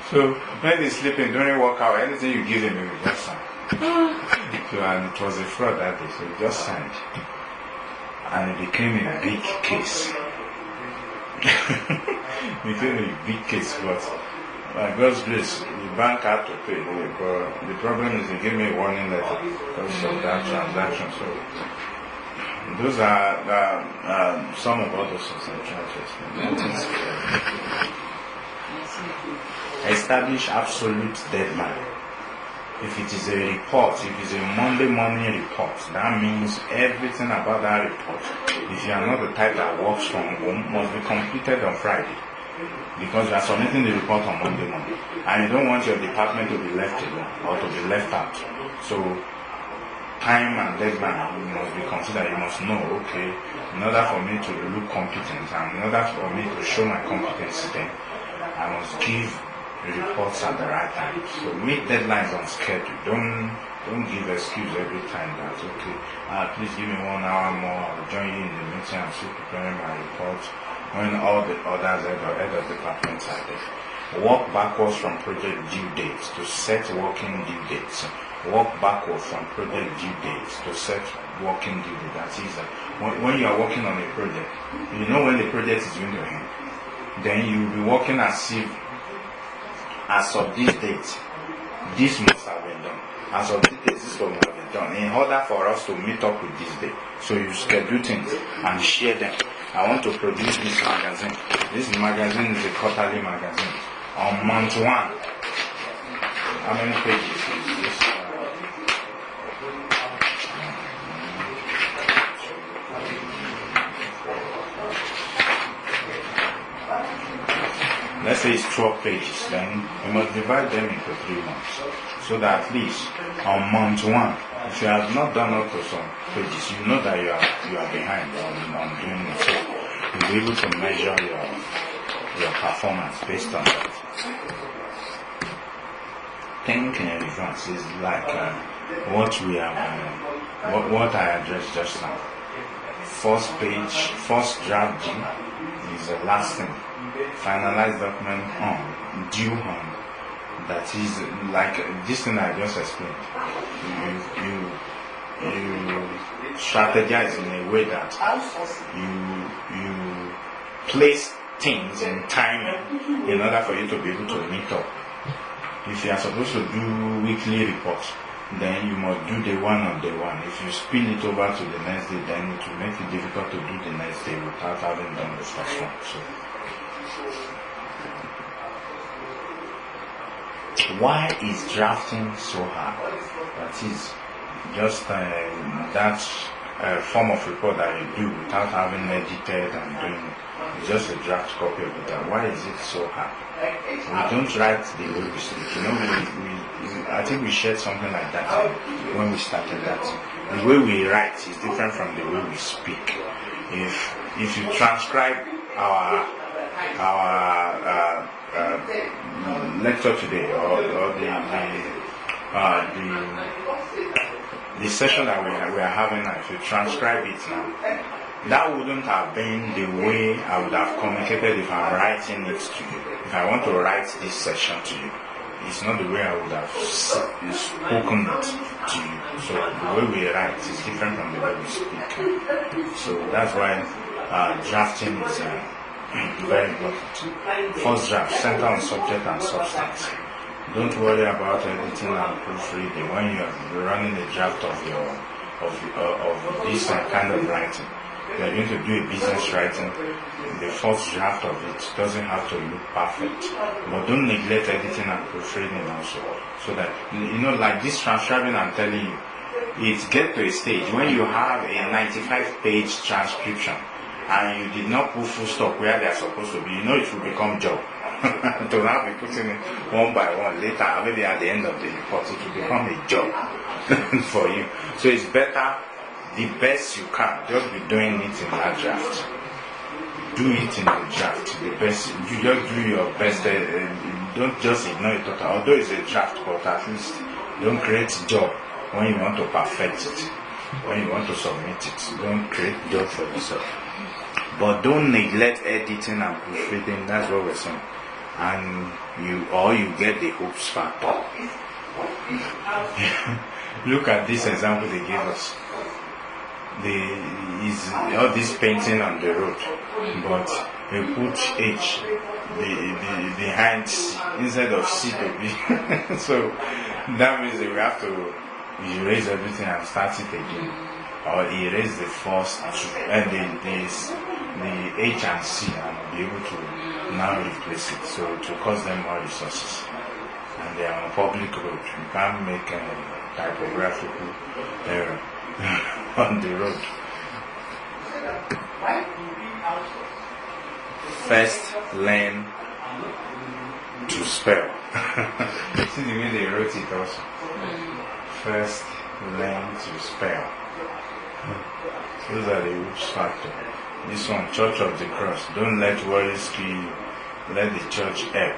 So when he's sleeping during workout, anything you give him, he will just So, and it was a fraud that day, so we just signed. And it became a big case. It became a big case, but by God's grace, the bank had to pay. But the problem is they gave me a warning letter because of that transaction. So those are some of all those things I'm trying to explain. Establish absolute deadline. If it is a report, if it's a Monday morning report, that means everything about that report, if you are not the type that works from home, must be completed on Friday. Because you are submitting the report on Monday morning. And you don't want your department to be left alone or to be left out. So, time and deadline must be considered. You must know, okay, in order for me to look competent and in order for me to show my competency, then I must give reports at the right time. So meet deadlines on schedule. Don't give excuse every time that okay, please give me 1 hour more, I'll join you in the meeting and still preparing my report when all the others head of departments are there. Work backwards from project due dates to set working due dates. Work backwards from project due dates to set working due dates. That is when you are working on a project, you know when the project is going to end. Then you will be working as if as of this date, this must have been done. As of this date, this must have been done. In order for us to meet up with this day. So you schedule things and share them. I want to produce this magazine. This magazine is a quarterly magazine. On month 1, how many pages is this? Let's say it's 12 pages, then you must divide them into 3 months. So that at least on month 1, if you have not done up to some pages, you know that you are behind on doing it. So you'll be able to measure your performance based on that. Think in advance is like what we have, what I addressed just now. First page, first draft G is the last thing. Finalized document on, due on. That is like this thing I just explained. You strategize in a way that you place things in timing in order for you to be able to meet up. If you are supposed to do weekly reports, then you must do day 1 on day 1. If you spill it over to the next day, then it will make it difficult to do the next day without having done the first one. So, why is drafting so hard? That is just that form of report that you do without having edited and doing it. It's just a draft copy of it. Why is it so hard? We don't write the way we speak. You know, I think we shared something like that when we started that. The way we write is different from the way we speak. If you transcribe our lecture today or the session that we are having now, if you transcribe it now, that wouldn't have been the way I would have communicated if I'm writing it to you. If I want to write this session to you, it's not the way I would have spoken it to you. So the way we write is different from the way we speak. So that's why drafting is very important. First draft, center on subject and substance. Don't worry about editing and proofreading when you are running a draft of this kind of writing. You are going to do a business writing. The first draft of it doesn't have to look perfect, but don't neglect editing and proofreading also. So that like this transcribing, I'm telling you, it gets to a stage when you have a 95-page transcription and you did not put full stop where they are supposed to be. It will become job. To now be putting it one by one later, maybe at the end of the report, it will become a job for you. So it's better, the best you can, just be doing it in that draft. Do it in the draft, the best. You just do your best. Don't just ignore it total. Although it's a draft, but at least don't create job when you want to perfect it. When you want to submit it, don't create job for yourself. But don't neglect editing and proofreading. That's what we're saying. And you get the hoops factor. Look at this example they gave us. Is all this painting on the road, but they put H behind C instead of C to B. So that means that we have to erase everything and start it again, or erase the first two and the H and C and be able to now replace it. So to cost them more resources, and they are on a public road. You can't make a typographical error on the road. First, learn to spell. See the way they wrote it also. First, learn to spell. Those are the oops factor. This one, Church of the Cross. Don't let worries kill you. Let the church help.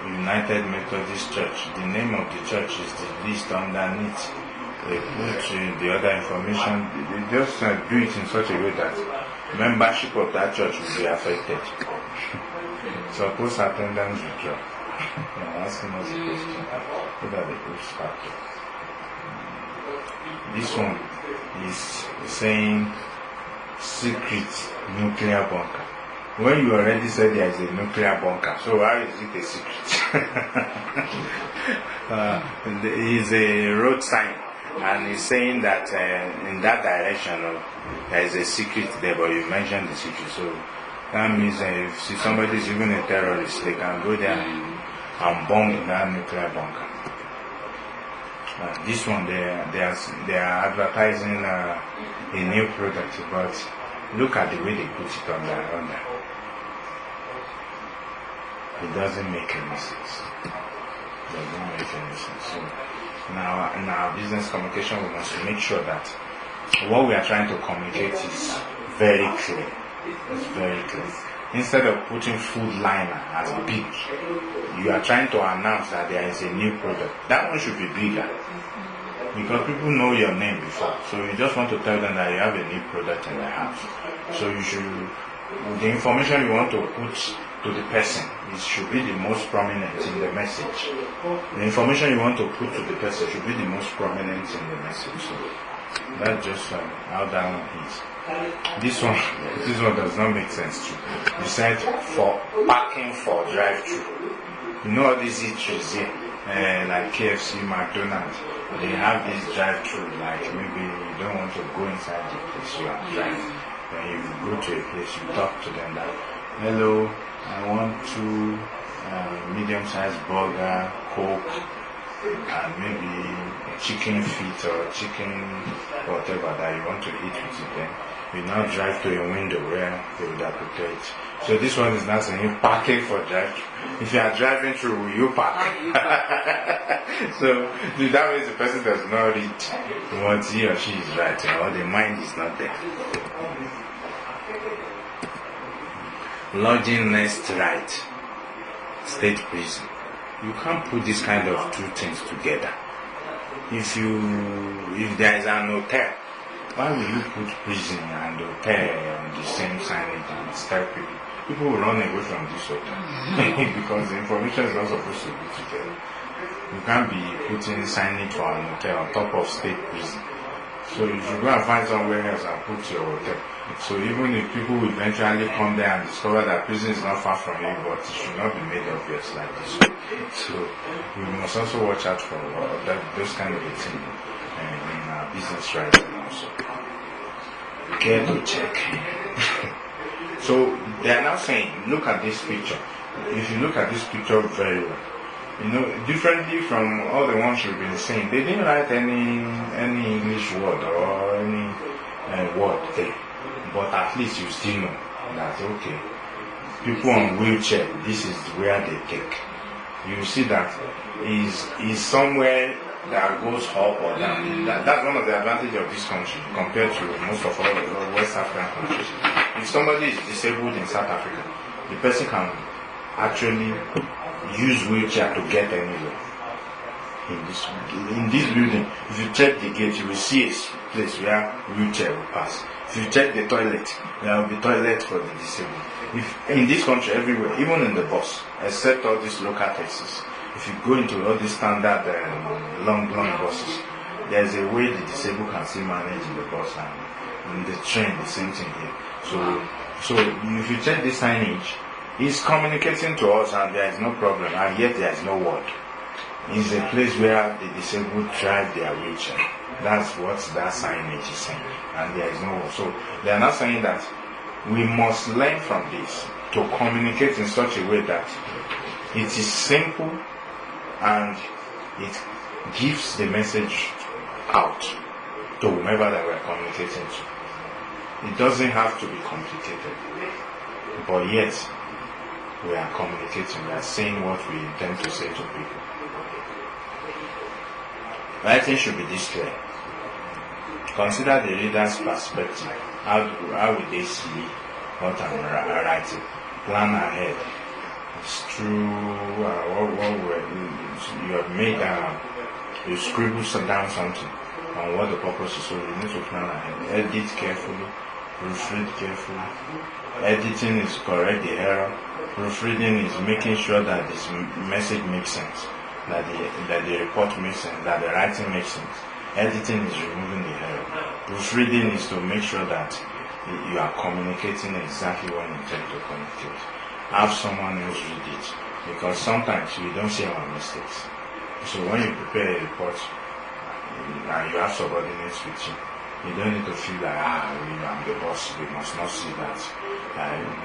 United Methodist Church. The name of the church is the list underneath. They put the other information. They just do it in such a way that membership of that church will be affected. Suppose attendance withdraw. You're asking us a question. Look at the oops factor. This one is saying secret nuclear bunker. When you already said there is a nuclear bunker, so why is it a secret? It's a road sign, and it's saying that in that direction there is a secret there, but you mentioned the secret. So that means if somebody is even a terrorist, they can go there and bomb that nuclear bunker. This one, they are advertising a new product, but look at the way they put it on there. It doesn't make any sense. So now in our business communication, we must make sure that what we are trying to communicate is very clear. It's very clear. Instead of putting food liner as big, you are trying to announce that there is a new product. That one should be bigger, because people know your name before. So you just want to tell them that you have a new product in the house. So you should, the information you want to put to the person, it should be the most prominent in the message. The information you want to put to the person should be the most prominent in the message. So that's just how that one is. This one does not make sense too. You said for parking for drive-thru. You know all these eateries here, like KFC, McDonald's, they have this drive-thru. Like maybe you don't want to go inside the place, you are driving. When you go to a place, you talk to them like, hello, I want 2 medium-sized burger, Coke, and maybe chicken feet or chicken whatever that you want to eat with it. Then you now drive to a window where they would appreciate. So this one is not saying parking for drive. If you are driving through, will you park? So that means the person does not read what he or she is writing, or the mind is not there. Lodging next right, state prison. You can't put this kind of two things together. If there is an hotel, why will you put prison and hotel on the same signage and tell people? People will run away from this hotel because the information is not supposed to be together. You can't be putting signage for an hotel on top of state prison. So you should go and find somewhere else and put your hotel. So even if people will eventually come there and discover that prison is not far from you, but it should not be made obvious like this. So we must also watch out for those kind of things in our business writing also. Care to check. So they are now saying, look at this picture. If you look at this picture very well, differently from all the ones you've been saying, they didn't write any English word or any word there. But at least you still know that, okay, people on wheelchair, this is where they take. You see that is somewhere that goes up or down. That's one of the advantages of this country compared to most of all the West African countries. If somebody is disabled in South Africa, the person can actually use wheelchair to get anywhere. In this building, if you check the gate, you will see a place where wheelchair will pass. If you check the toilet, there will be toilet for the disabled. If in this country, everywhere, even in the bus, except all these local taxis, if you go into all these standard long buses, there's a way the disabled can still manage in the bus, and in the train, the same thing here. So if you check the signage, it's communicating to us and there is no problem, and yet there is no word. It's a place where the disabled drive their wheelchair. That's what that signage is saying, and there is no word. So they are not saying that we must learn from this to communicate in such a way that it is simple and it gives the message out to whomever that we're communicating to. It doesn't have to be complicated, but yet we are communicating, we are saying what we intend to say to people. Writing should be this clear. Consider the reader's perspective. How will they see what I'm writing? Plan ahead. It's true. You have made you scribble down something on what the purpose is, so you need to plan ahead. Edit carefully, proofread carefully. Editing is correct the error. Proofreading is making sure that this message makes sense, that the report makes sense, that the writing makes sense. Editing is removing the error. Proofreading is to make sure that you are communicating exactly what you intend to communicate. Have someone else read it, because sometimes we don't see our mistakes. So when you prepare a report and you have subordinates with you, you don't need to feel like, I'm the boss, we must not see that.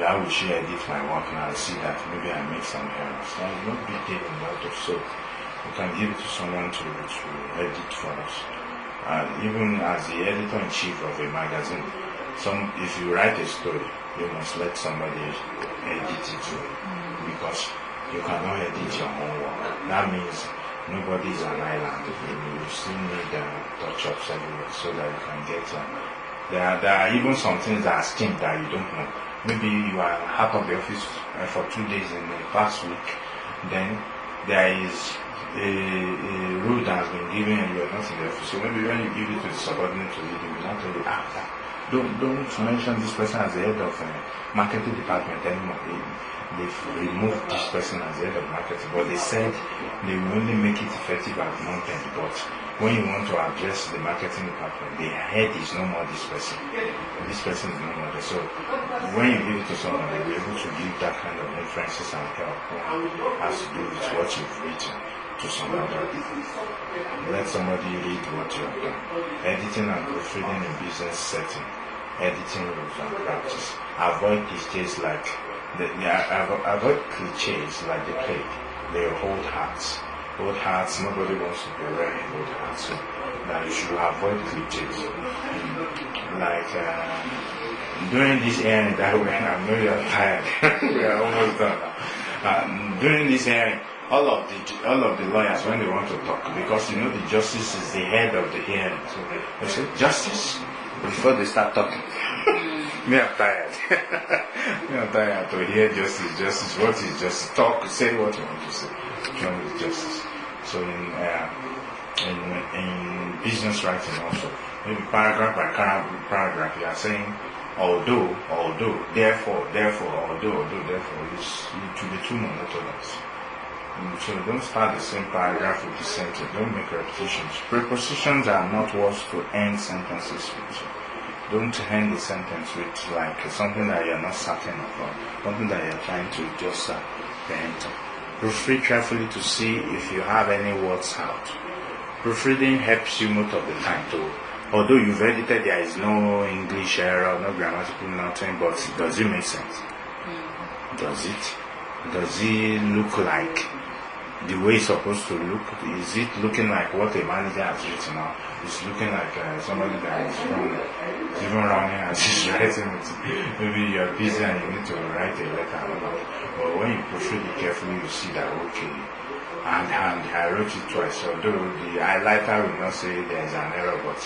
How will she edit my work and I'll see that maybe I make some errors. There is no big deal in that. So we can give it to someone to edit for us. Even as the editor-in-chief of a magazine, if you write a story, you must let somebody edit it too, because you cannot edit your own work. That means nobody is an island. You still need touch-ups everywhere so that you can get there are even some things that are skimmed that you don't know. Maybe you are out of the office for 2 days in the past week, then there is a rule that has been given and you are not in the office. So maybe when you give it to the subordinate to read, you will not tell you, don't mention this person as the head of marketing department anymore. They've removed this person as the head of marketing, but they said they will only make it effective at month end. But when you want to address the marketing department, the head is no more this person. This person is no more there. So when you give it to someone, they'll be able to give that kind of inferences and help has to do with what you've written to somebody. Let somebody read what you have done. Editing and proofreading in business setting. Editing rules and practice. Avoid cliches like avoid cliches like the plague. They hold hearts. Old hearts, nobody wants to be wearing old hearts, so that you should avoid cliches. Like during this hearing that way, I know you are tired. We are almost done. During this hearing, all of the lawyers, when they want to talk, because you know the justice is the head of the hearing, so they say justice before they start talking. Me, I'm tired. Me, I'm tired to hear justice. What is justice? Talk, say what you want to say. John is justice. So in business writing also, maybe paragraph by paragraph, you are saying although, therefore, although, therefore. It will be too monotonous. So don't start the same paragraph with the sentence. Don't make repetitions. Prepositions are not words to end sentences with. Don't end the sentence with like something that you're not certain of, something that you're trying to just enter. Proofread carefully to see if you have any words out. Proofreading helps you most of the time too. Although you've edited, there is no English error, no grammatical nothing, but does it make sense? Does it? Does it look like the way it's supposed to look? Is it looking like what a manager has written out? It's looking like somebody that is even running as he's writing it. Maybe you're busy and you need to write a letter. But when you proofread it carefully, you see that, okay, and I wrote it twice. Although the highlighter will not say there's an error, but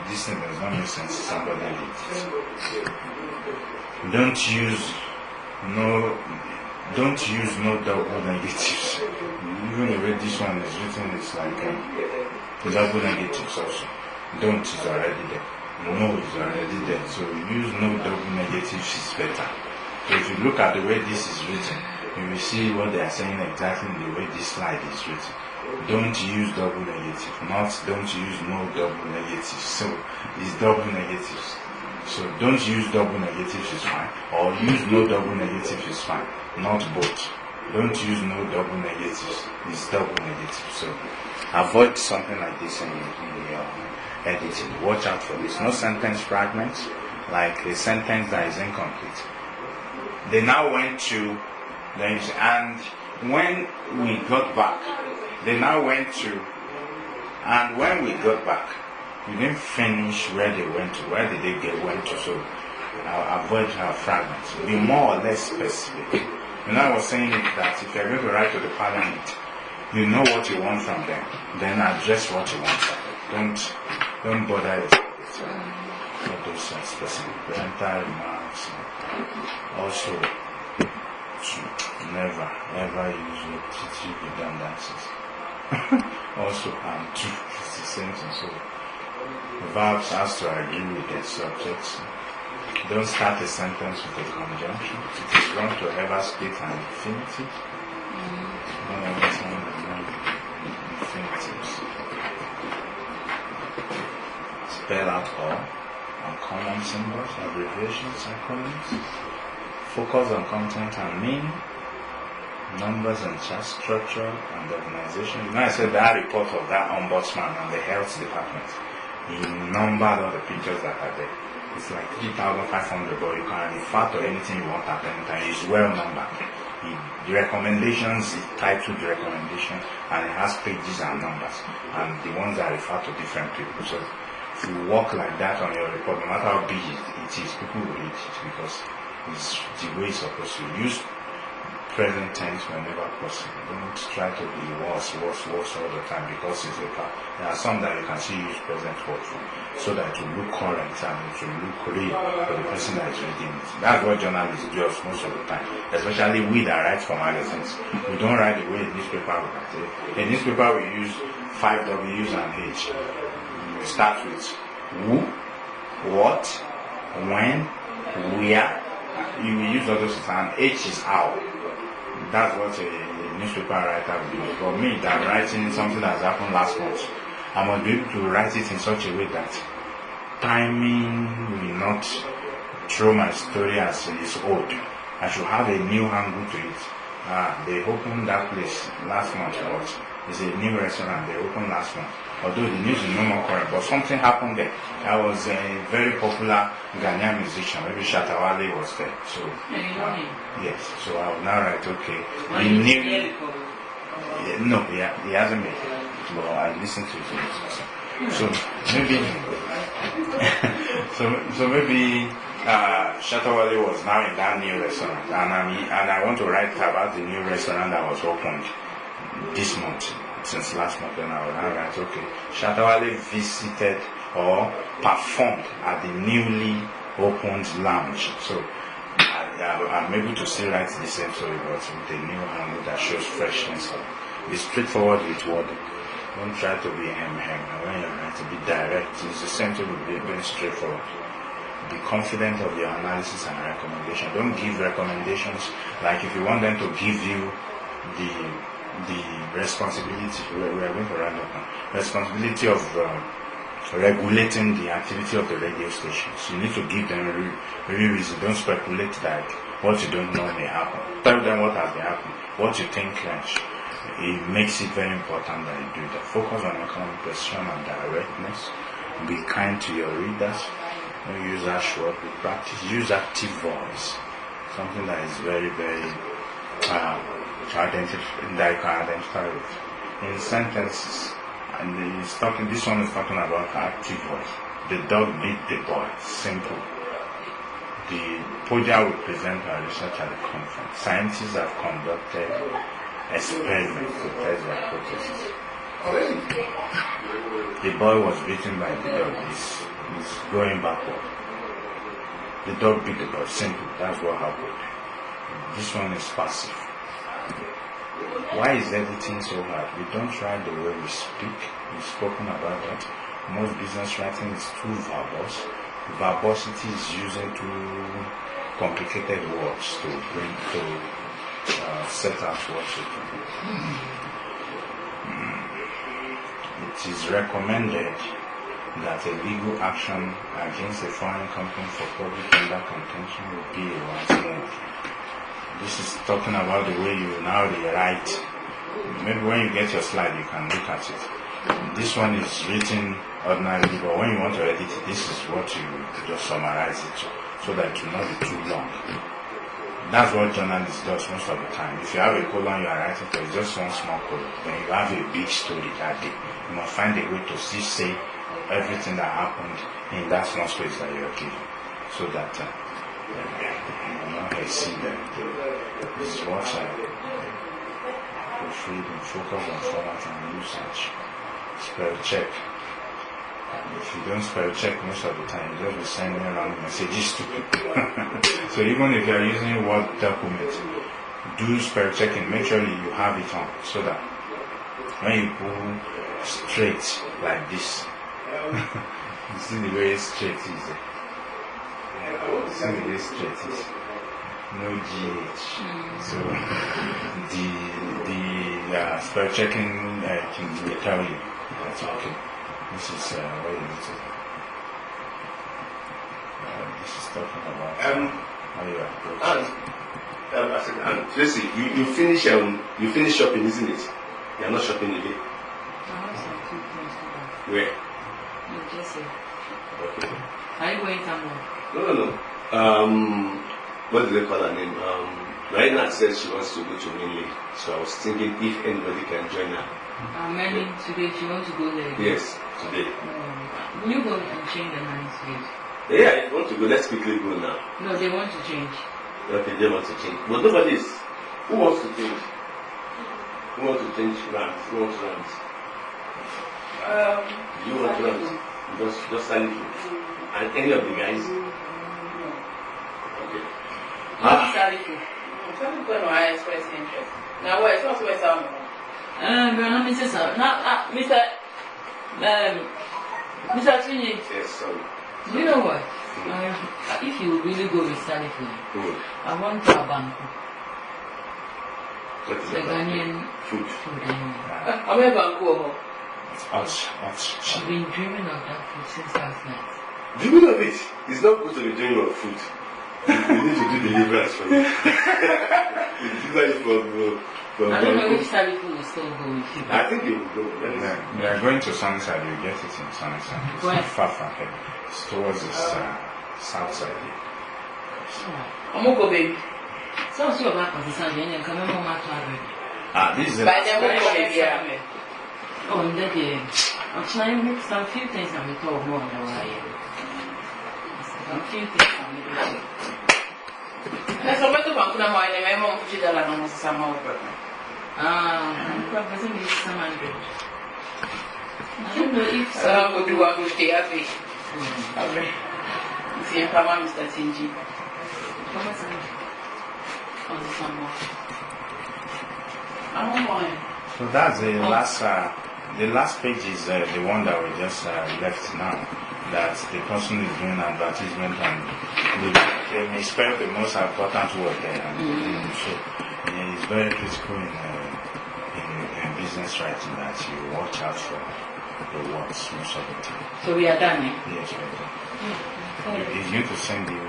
this thing does not make sense. Somebody did it. Don't use no double negatives. Even the way this one is written, it's like double negatives also. Don't is already there. No is already there. So use no double negatives is better. So if you look at the way this is written, you will see what they are saying exactly in the way this slide is written. Don't use double negative, not don't use no double negatives. So it's double negatives. So don't use double negatives is fine, or use no double negatives is fine, not both. Don't use no double negatives, it's double negative. So avoid something like this in your editing. Watch out for this. No sentence fragments, like a sentence that is incomplete. They now went to, and when we got back, they now went to, and when we got back, we didn't finish where they went to. Where did they went to? So avoid fragments. Be more or less specific. I was saying that if you're going to write to the parliament, you know what you want from them. Then address what you want from them. Don't bother with all those specific parental remarks. Also, never ever use repetitive redundancies. Also, it's the same thing. So verbs has to agree with their subjects. Don't start a sentence with a conjunction. It is wrong to ever split an infinitive. Don't ever sound like infinitives. Spell out all uncommon symbols, abbreviations, acronyms. Focus on content and meaning. Numbers and chart structure and organization. I said that report of that ombudsman and the health department. He numbered all the pictures that are there. It's like 3,500, but you can refer to anything you want at any time. It's well numbered. The recommendations, it titled the recommendation, and it has pages and numbers, and the ones that refer to different people. So if you work like that on your report, no matter how big it is, people will read it because it's the way it's supposed to. Use present tense whenever possible. Don't try to be worse all the time because it's a part. There are some that you can see use present work for, so that it will look current and it will look real for the person that is reading it. That's what journalists do most of the time, especially we that write for magazines. We don't write the way a newspaper would write. In newspaper we use 5 W's and H. We start with who, what, when, where. You will use all those things, and H is how. That's what a newspaper writer will do. For me, that I'm writing something that has happened last month, I must be able to write it in such a way that timing will not throw my story as it is old. I should have a new angle to it. They opened that place last month, but it's a new restaurant. They opened last month. Although the news is no more current, but something happened there. I was a very popular Ghanaian musician. Maybe Shatawale was there. So yes. So I will now write. Okay. No, he hasn't made it. But I listened to it. So maybe. so maybe Shatawale was now in that new restaurant, and I want to write about the new restaurant that was opened this month. Since last month, then I will now write, okay, Shatawale visited or performed at the newly opened lounge. So I'm able to still write the same story, but with a new angle that shows freshness. Be straightforward with wording. Don't try to be when you write, to be direct. It's the same thing with being straightforward. Be confident of your analysis and recommendation. Don't give recommendations like if you want them to give you the responsibility, we are going to round up now, responsibility of regulating the activity of the radio stations. You need to give them a reason. Don't speculate that what you don't know may happen. Tell them what has been happening, what you think clash. It makes it very important that you do that. Focus on economic precision and directness. Be kind to your readers. Don't use harsh word. Practice. Use active voice. Something that is very, very that you can identify with. In sentences, and this one is talking about active voice. The dog beat the boy. Simple. The podium will present our research at the conference. Scientists have conducted experiments to test their hypothesis. The boy was beaten by the dog. He's going backward. The dog beat the boy. Simple. That's what happened. This one is passive. Why is editing so hard? We don't write the way we speak. We've spoken about that. Most business writing is too verbose. Verbosity is using too complicated words to set out what you do. It is recommended that a legal action against a foreign company for public tender contention will be a once move. This is talking about the way you now rewrite. Maybe when you get your slide, you can look at it. This one is written ordinarily, but when you want to edit it, this is what you just summarize it to, so that it will not be too long. That's what journalists does most of the time. If you have a colon you are writing for, it's just one small colon. Then you have a big story that day. You must find a way to still say everything that happened in that small space that you are given, so that you will not exceed them. This is what proofread and focus on format and usage. Spell check. If you don't spell check most of the time, you just be sending around messages to people. So even if you are using Word document, do spell checking. Make sure you have it on, so that when you pull straight like this, you see the way straight is. See the way straight is. No GH. So the spell checking will tell you that's okay. This is what you need to do. This is talking about how you approach. Tracy, you finish shopping, isn't it? You are not shopping today. Where? Okay. Are you going somewhere? No. What do they call her name? Raina said she wants to go to Minley, so I was thinking if anybody can join her. Manny, today she wants to go there. Yes, today. Will you go and change the nice place? Yeah, I want to go. Let's quickly go now. No, they want to change. Okay, they want to change. But nobody is. Who wants to change? Who wants to change ranks? Who wants ranks? You want ranks? Just Salifu. And any of the guys? Okay. Salifu. Some people know I express interest. Now, what? It's not so much. Mr. Twinny, Yes, sorry. do you know what? If you really go with Salifu, I want to banku. What is The that? Ghanaian Food. food. I'm a banku. Ouch. I've been dreaming of that food since last night. Do you know it? It's not good to be doing your food. You need to do deliverance for me. I don't know if Salifu will still go with you. I think they will go. They are going to Sunnyside. You get it in Sunnyside. It's Where? not far from here. It's towards the south side. I'm going to go, baby. So, see your back on the Sunday and then come home after already. This is the By then, we'll go, baby. Oh, and that day, I'm trying to make some few things I'm going to talk more than what I am. Some few things I'm going to do. Let's go to banku na mwa ene mwa mfuchida la na mwasa sama upepe. I'm representing this 700. I don't know if Sara kudu wa kushti yapi. Abre. Isi empama Mr. Tinji. Come on, on the summer. I'm on mine. So that's the last page is the one that we just left now. That the person is doing advertisement and they may spell the most important word there. So it's very critical in business writing that you watch out for the words most of the time. So we are done, eh? Yes, we are done. He's going to send you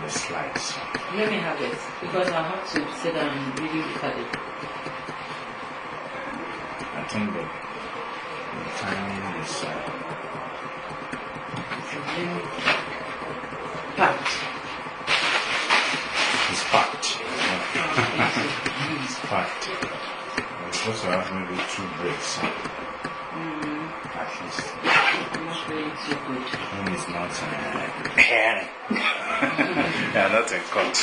the slides. Let me have it, because I have to sit down and really look at it. I think the timing is Packed. it's packed. It's packed. We're supposed to have maybe 2 breaks. At least. Not really too good. One is not yeah, not in cut.